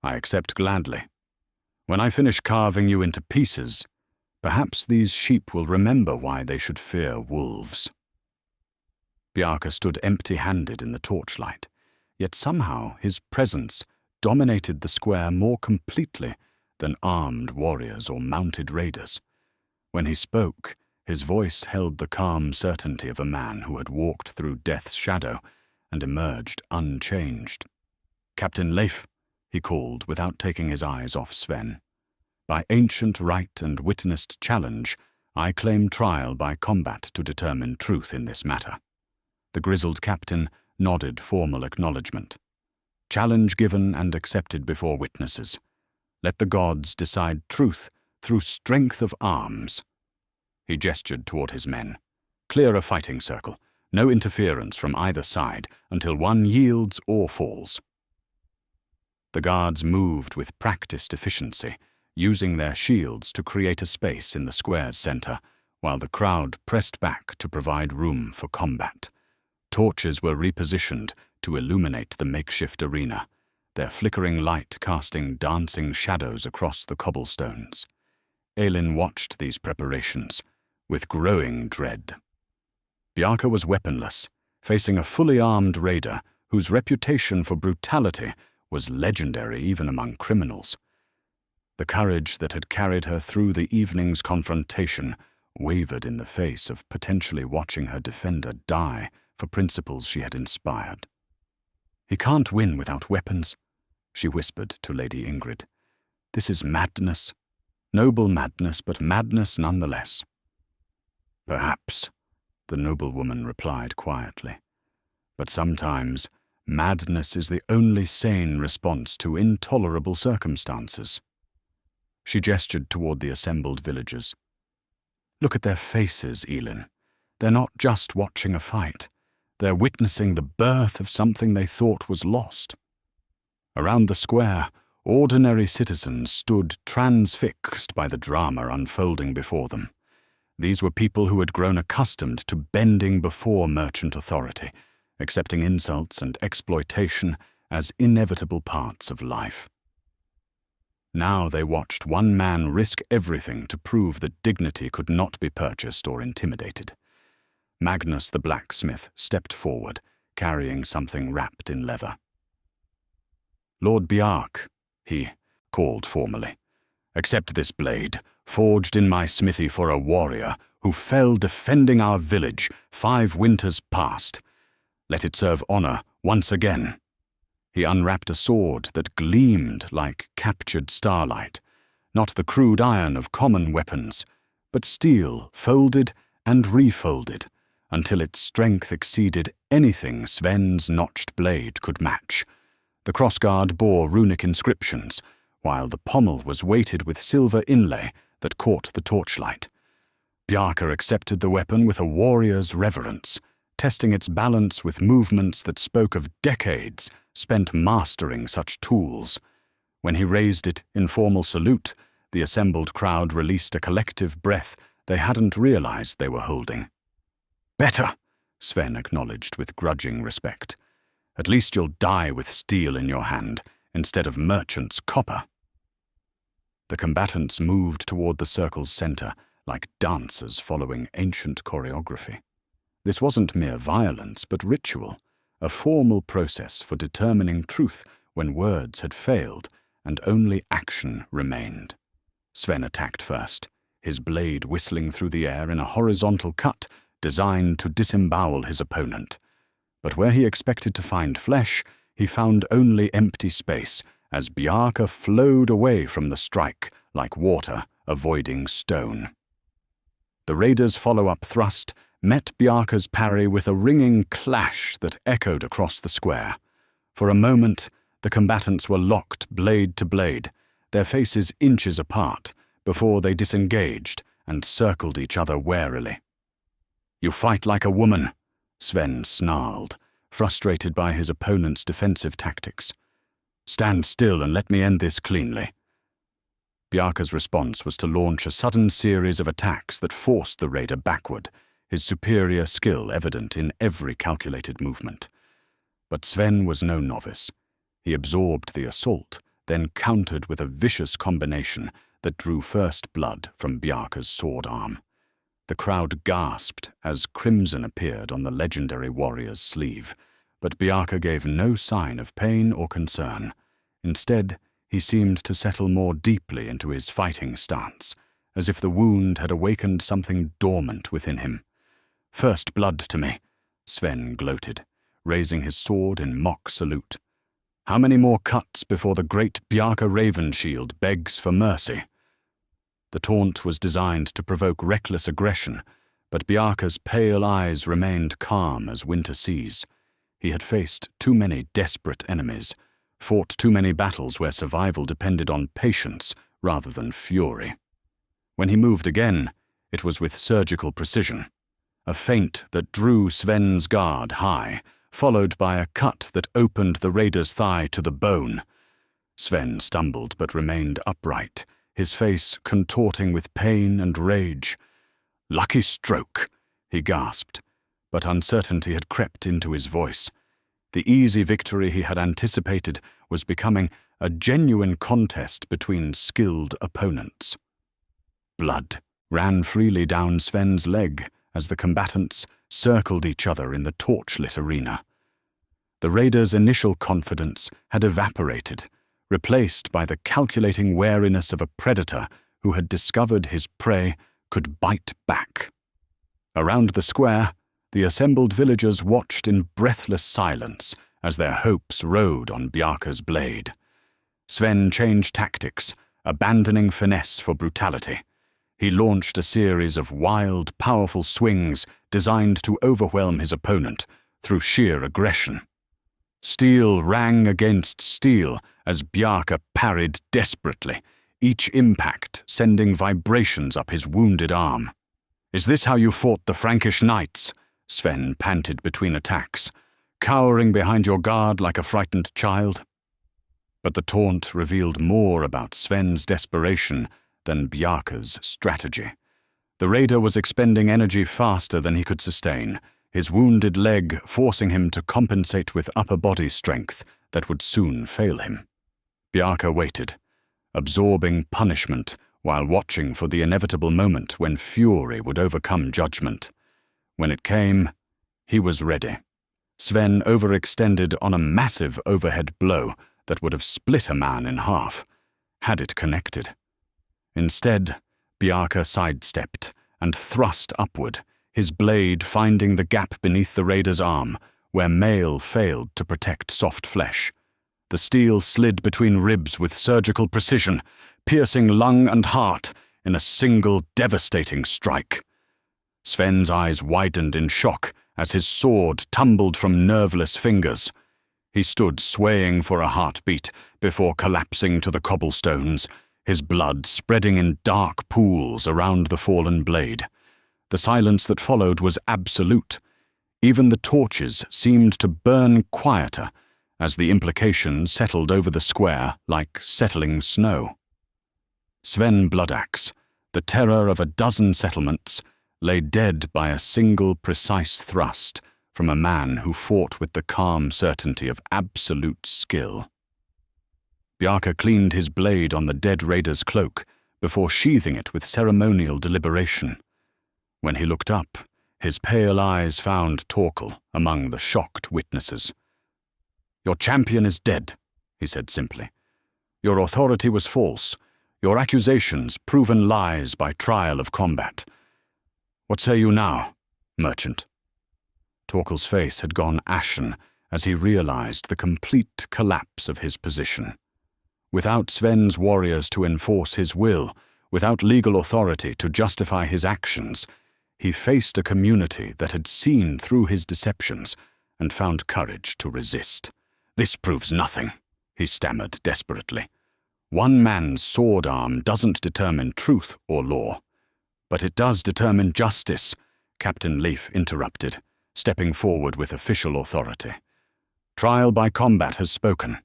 "I accept gladly. When I finish carving you into pieces, perhaps these sheep will remember why they should fear wolves." Bjarke stood empty-handed in the torchlight, yet somehow his presence dominated the square more completely than armed warriors or mounted raiders. When he spoke, his voice held the calm certainty of a man who had walked through death's shadow and emerged unchanged. "Captain Leif," he called without taking his eyes off Sven. "By ancient right and witnessed challenge, I claim trial by combat to determine truth in this matter." The grizzled captain nodded formal acknowledgement. "Challenge given and accepted before witnesses. Let the gods decide truth through strength of arms." He gestured toward his men. "Clear a fighting circle. No interference from either side until one yields or falls." The guards moved with practiced efficiency, using their shields to create a space in the square's center, while the crowd pressed back to provide room for combat. Torches were repositioned to illuminate the makeshift arena, their flickering light casting dancing shadows across the cobblestones. Elin watched these preparations with growing dread. Bjarke was weaponless, facing a fully armed raider whose reputation for brutality was legendary even among criminals. The courage that had carried her through the evening's confrontation wavered in the face of potentially watching her defender die for principles she had inspired. "He can't win without weapons," she whispered to Lady Ingrid. "This is madness. Noble madness, but madness nonetheless." "Perhaps," the noblewoman replied quietly. "But sometimes madness is the only sane response to intolerable circumstances." She gestured toward the assembled villagers. "Look at their faces, Elin. They're not just watching a fight. They're witnessing the birth of something they thought was lost." Around the square, ordinary citizens stood transfixed by the drama unfolding before them. These were people who had grown accustomed to bending before merchant authority, accepting insults and exploitation as inevitable parts of life. Now they watched one man risk everything to prove that dignity could not be purchased or intimidated. Magnus the blacksmith stepped forward, carrying something wrapped in leather. "Lord Bjarke," he called formally, "accept this blade, forged in my smithy for a warrior who fell defending our village 5 winters past. Let it serve honor once again." He unwrapped a sword that gleamed like captured starlight, not the crude iron of common weapons, but steel folded and refolded, until its strength exceeded anything Sven's notched blade could match. The crossguard bore runic inscriptions, while the pommel was weighted with silver inlay that caught the torchlight. Bjarke accepted the weapon with a warrior's reverence, testing its balance with movements that spoke of decades spent mastering such tools. When he raised it in formal salute, the assembled crowd released a collective breath they hadn't realized they were holding. "Better," Sven acknowledged with grudging respect. "At least you'll die with steel in your hand, instead of merchant's copper." The combatants moved toward the circle's center, like dancers following ancient choreography. This wasn't mere violence, but ritual, a formal process for determining truth when words had failed and only action remained. Sven attacked first, his blade whistling through the air in a horizontal cut designed to disembowel his opponent. But where he expected to find flesh, he found only empty space as Bjarke flowed away from the strike like water avoiding stone. The raider's follow-up thrust met Bjarke's parry with a ringing clash that echoed across the square. For a moment, the combatants were locked blade to blade, their faces inches apart, before they disengaged and circled each other warily. "You fight like a woman," Sven snarled, frustrated by his opponent's defensive tactics. "Stand still and let me end this cleanly." Bjarke's response was to launch a sudden series of attacks that forced the raider backward, his superior skill evident in every calculated movement. But Sven was no novice. He absorbed the assault, then countered with a vicious combination that drew first blood from Bjarke's sword arm. The crowd gasped as crimson appeared on the legendary warrior's sleeve, but Bjarke gave no sign of pain or concern. Instead, he seemed to settle more deeply into his fighting stance, as if the wound had awakened something dormant within him. "First blood to me," Sven gloated, raising his sword in mock salute. "How many more cuts before the great Bjarke Ravenshield begs for mercy?" The taunt was designed to provoke reckless aggression, but Bjarke's pale eyes remained calm as winter seas. He had faced too many desperate enemies, fought too many battles where survival depended on patience rather than fury. When he moved again, it was with surgical precision. A feint that drew Sven's guard high, followed by a cut that opened the raider's thigh to the bone. Sven stumbled but remained upright, his face contorting with pain and rage. "Lucky stroke," he gasped, but uncertainty had crept into his voice. The easy victory he had anticipated was becoming a genuine contest between skilled opponents. Blood ran freely down Sven's leg as the combatants circled each other in the torchlit arena. The raider's initial confidence had evaporated, replaced by the calculating wariness of a predator who had discovered his prey could bite back. Around the square, the assembled villagers watched in breathless silence as their hopes rode on Bjarke's blade. Sven changed tactics, abandoning finesse for brutality. He launched a series of wild, powerful swings designed to overwhelm his opponent through sheer aggression. Steel rang against steel as Bjarke parried desperately, each impact sending vibrations up his wounded arm. "Is this how you fought the Frankish knights?" Sven panted between attacks, "cowering behind your guard like a frightened child?" But the taunt revealed more about Sven's desperation than Bjarke's strategy. The raider was expending energy faster than he could sustain, his wounded leg forcing him to compensate with upper body strength that would soon fail him. Bjarke waited, absorbing punishment while watching for the inevitable moment when fury would overcome judgment. When it came, he was ready. Sven overextended on a massive overhead blow that would have split a man in half, had it connected. Instead, Bjarke sidestepped and thrust upward, his blade finding the gap beneath the raider's arm, where mail failed to protect soft flesh. The steel slid between ribs with surgical precision, piercing lung and heart in a single devastating strike. Sven's eyes widened in shock as his sword tumbled from nerveless fingers. He stood swaying for a heartbeat before collapsing to the cobblestones, his blood spreading in dark pools around the fallen blade. The silence that followed was absolute. Even the torches seemed to burn quieter as the implications settled over the square like settling snow. Sven Bloodaxe, the terror of a dozen settlements, lay dead by a single precise thrust from a man who fought with the calm certainty of absolute skill. Bjarke cleaned his blade on the dead raider's cloak before sheathing it with ceremonial deliberation. When he looked up, his pale eyes found Torkel among the shocked witnesses. "Your champion is dead," he said simply. "Your authority was false, your accusations proven lies by trial of combat. What say you now, merchant?" Torkel's face had gone ashen as he realized the complete collapse of his position. Without Sven's warriors to enforce his will, without legal authority to justify his actions, he faced a community that had seen through his deceptions and found courage to resist. "This proves nothing," he stammered desperately. "One man's sword arm doesn't determine truth or law. But it does determine justice," Captain Leaf interrupted, stepping forward with official authority. "Trial by combat has spoken.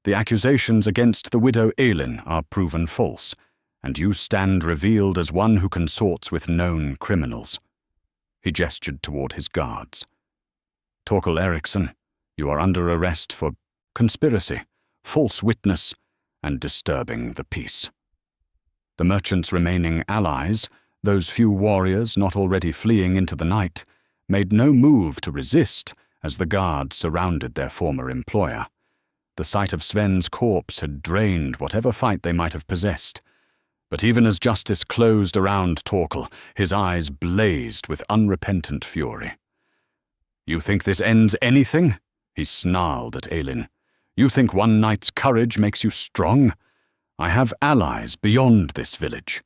The accusations against the widow Elin are proven false, and you stand revealed as one who consorts with known criminals." He gestured toward his guards. "Torkel Eriksson, you are under arrest for conspiracy, false witness, and disturbing the peace." The merchant's remaining allies, those few warriors not already fleeing into the night, made no move to resist as the guards surrounded their former employer. The sight of Sven's corpse had drained whatever fight they might have possessed. But even as justice closed around Torkel, his eyes blazed with unrepentant fury. "You think this ends anything?" he snarled at Elin. "You think one night's courage makes you strong? I have allies beyond this village,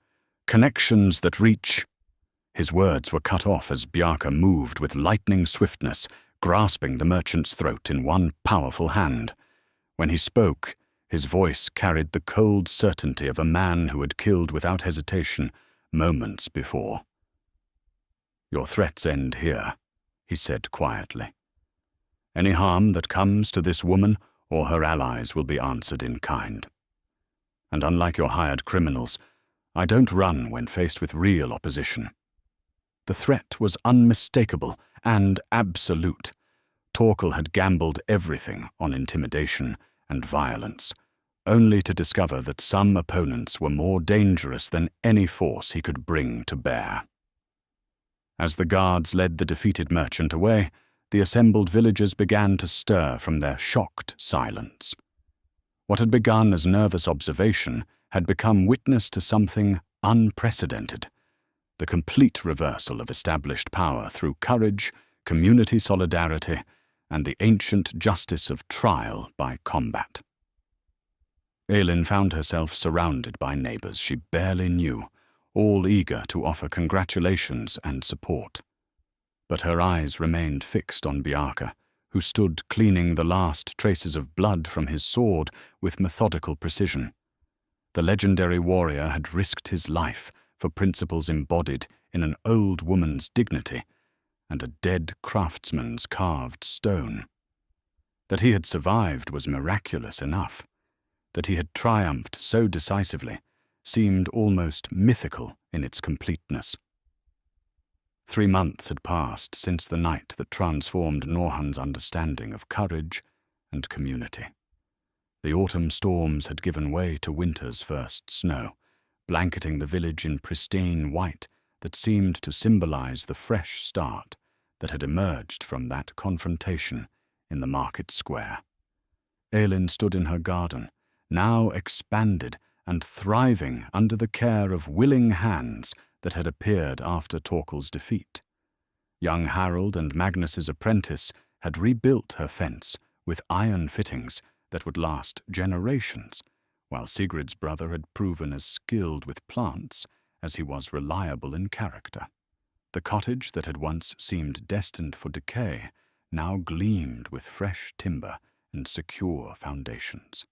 connections that reach—" His words were cut off as Bjarke moved with lightning swiftness, grasping the merchant's throat in one powerful hand. When he spoke, his voice carried the cold certainty of a man who had killed without hesitation moments before. "Your threats end here," he said quietly. "Any harm that comes to this woman or her allies will be answered in kind. And unlike your hired criminals, I don't run when faced with real opposition." The threat was unmistakable and absolute. Torkel had gambled everything on intimidation and violence, only to discover that some opponents were more dangerous than any force he could bring to bear. As the guards led the defeated merchant away, the assembled villagers began to stir from their shocked silence. What had begun as nervous observation had become witness to something unprecedented: the complete reversal of established power through courage, community solidarity, and the ancient justice of trial by combat. Elin found herself surrounded by neighbors she barely knew, all eager to offer congratulations and support. But her eyes remained fixed on Bjarke, who stood cleaning the last traces of blood from his sword with methodical precision. The legendary warrior had risked his life for principles embodied in an old woman's dignity and a dead craftsman's carved stone. That he had survived was miraculous enough. That he had triumphed so decisively seemed almost mythical in its completeness. 3 months had passed since the night that transformed Norhan's understanding of courage and community. The autumn storms had given way to winter's first snow, blanketing the village in pristine white that seemed to symbolize the fresh start that had emerged from that confrontation in the market square. Elin stood in her garden, now expanded and thriving under the care of willing hands that had appeared after Torkel's defeat. Young Harold and Magnus's apprentice had rebuilt her fence with iron fittings that would last generations, while Sigrid's brother had proven as skilled with plants as he was reliable in character. The cottage that had once seemed destined for decay now gleamed with fresh timber and secure foundations.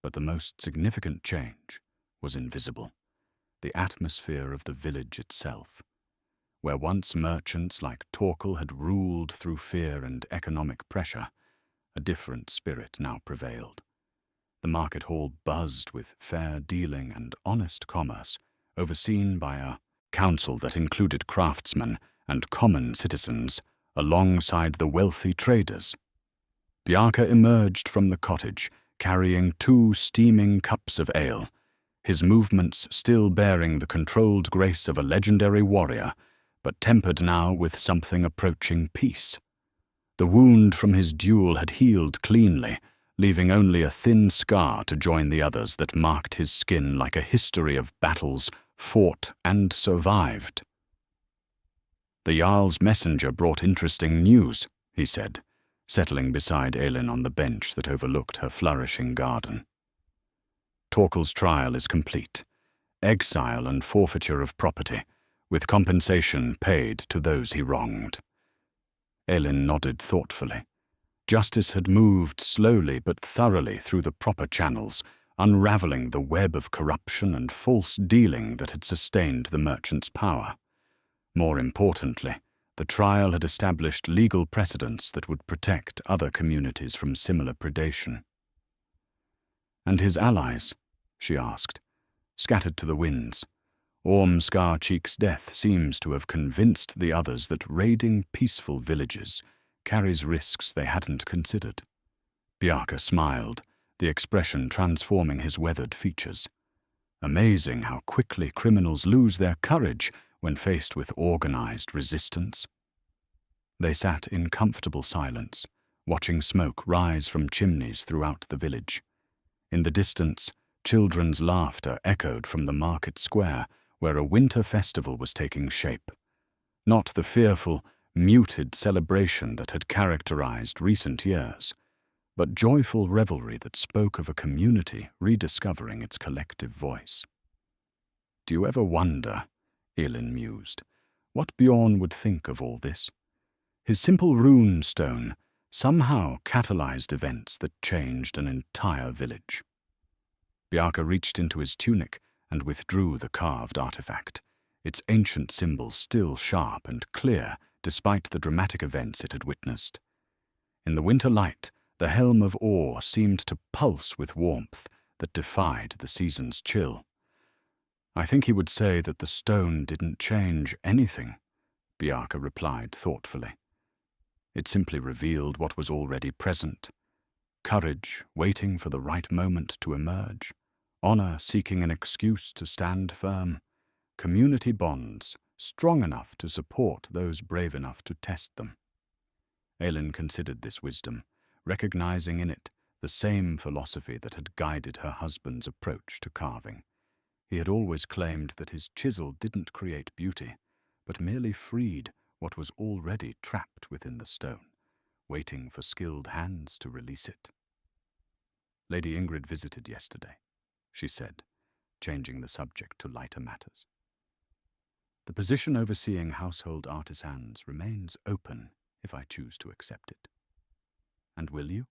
But the most significant change was invisible: the atmosphere of the village itself. Where once merchants like Torkel had ruled through fear and economic pressure, a different spirit now prevailed. The market hall buzzed with fair dealing and honest commerce, overseen by a council that included craftsmen and common citizens alongside the wealthy traders. Bjarke emerged from the cottage, carrying 2 steaming cups of ale, his movements still bearing the controlled grace of a legendary warrior, but tempered now with something approaching peace. The wound from his duel had healed cleanly, leaving only a thin scar to join the others that marked his skin like a history of battles fought and survived. "The Jarl's messenger brought interesting news," he said, settling beside Elin on the bench that overlooked her flourishing garden. "Torkel's trial is complete. Exile and forfeiture of property, with compensation paid to those he wronged. Elin nodded thoughtfully. Justice had moved slowly but thoroughly through the proper channels, unraveling the web of corruption and false dealing that had sustained the merchant's power. More importantly, the trial had established legal precedents that would protect other communities from similar predation. "And his allies?" she asked, scattered to the winds. Orm-Scar-Cheek's death seems to have convinced the others that raiding peaceful villages carries risks they hadn't considered. Bjarke smiled, the expression transforming his weathered features. Amazing how quickly criminals lose their courage when faced with organized resistance. They sat in comfortable silence, watching smoke rise from chimneys throughout the village. In the distance, children's laughter echoed from the market square, where a winter festival was taking shape. Not the fearful, muted celebration that had characterized recent years, but joyful revelry that spoke of a community rediscovering its collective voice. "Do you ever wonder," Elin mused, "what Bjorn would think of all this? His simple rune stone somehow catalyzed events that changed an entire village." Bjarke reached into his tunic and withdrew the carved artifact, its ancient symbol still sharp and clear despite the dramatic events it had witnessed. In the winter light, the helm of ore seemed to pulse with warmth that defied the season's chill. "I think he would say that the stone didn't change anything," Bjarke replied thoughtfully. "It simply revealed what was already present. Courage waiting for the right moment to emerge, honor seeking an excuse to stand firm, community bonds strong enough to support those brave enough to test them." Elin considered this wisdom, recognizing in it the same philosophy that had guided her husband's approach to carving. He had always claimed that his chisel didn't create beauty, but merely freed what was already trapped within the stone, waiting for skilled hands to release it. "Lady Ingrid visited yesterday," she said, changing the subject to lighter matters. "The position overseeing household artisans remains open if I choose to accept it." "And will you?"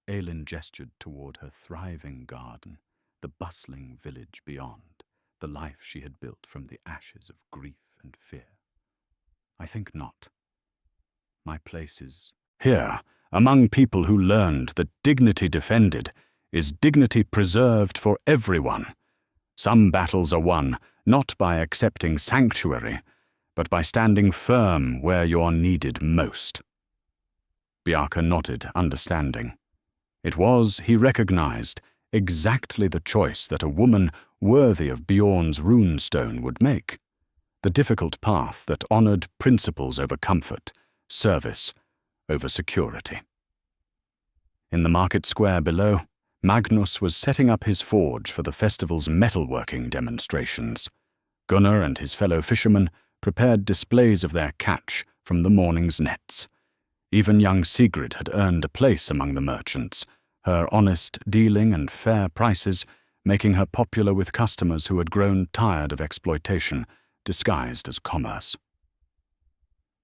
Elin gestured toward her thriving garden, the bustling village beyond, the life she had built from the ashes of grief and fear. "I think not. My place is here, among people who learned that dignity defended is dignity preserved for everyone. Some battles are won not by accepting sanctuary, but by standing firm where you're needed most." Bjarke nodded, understanding. It was, he recognized, exactly the choice that a woman worthy of Bjorn's runestone would make. The difficult path that honored principles over comfort, service over security. In the market square below, Magnus was setting up his forge for the festival's metalworking demonstrations. Gunnar and his fellow fishermen prepared displays of their catch from the morning's nets. Even young Sigrid had earned a place among the merchants, her honest dealing and fair prices making her popular with customers who had grown tired of exploitation, disguised as commerce.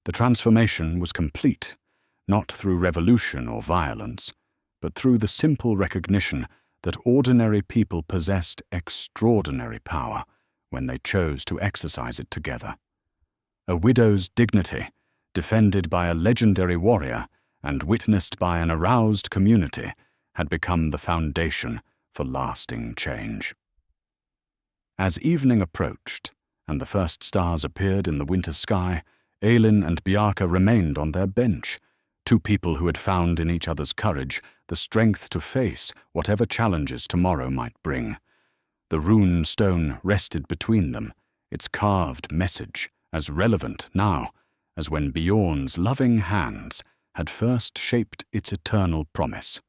The transformation was complete, not through revolution or violence, but through the simple recognition that ordinary people possessed extraordinary power when they chose to exercise it together. A widow's dignity, defended by a legendary warrior and witnessed by an aroused community, had become the foundation for lasting change. As evening approached and the first stars appeared in the winter sky, Elin and Bjarke remained on their bench, two people who had found in each other's courage the strength to face whatever challenges tomorrow might bring. The rune stone rested between them, its carved message as relevant now as when Bjorn's loving hands had first shaped its eternal promise.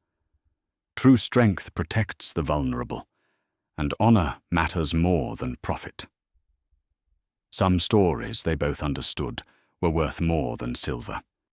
True strength protects the vulnerable, and honor matters more than profit. Some stories, they both understood, were worth more than silver.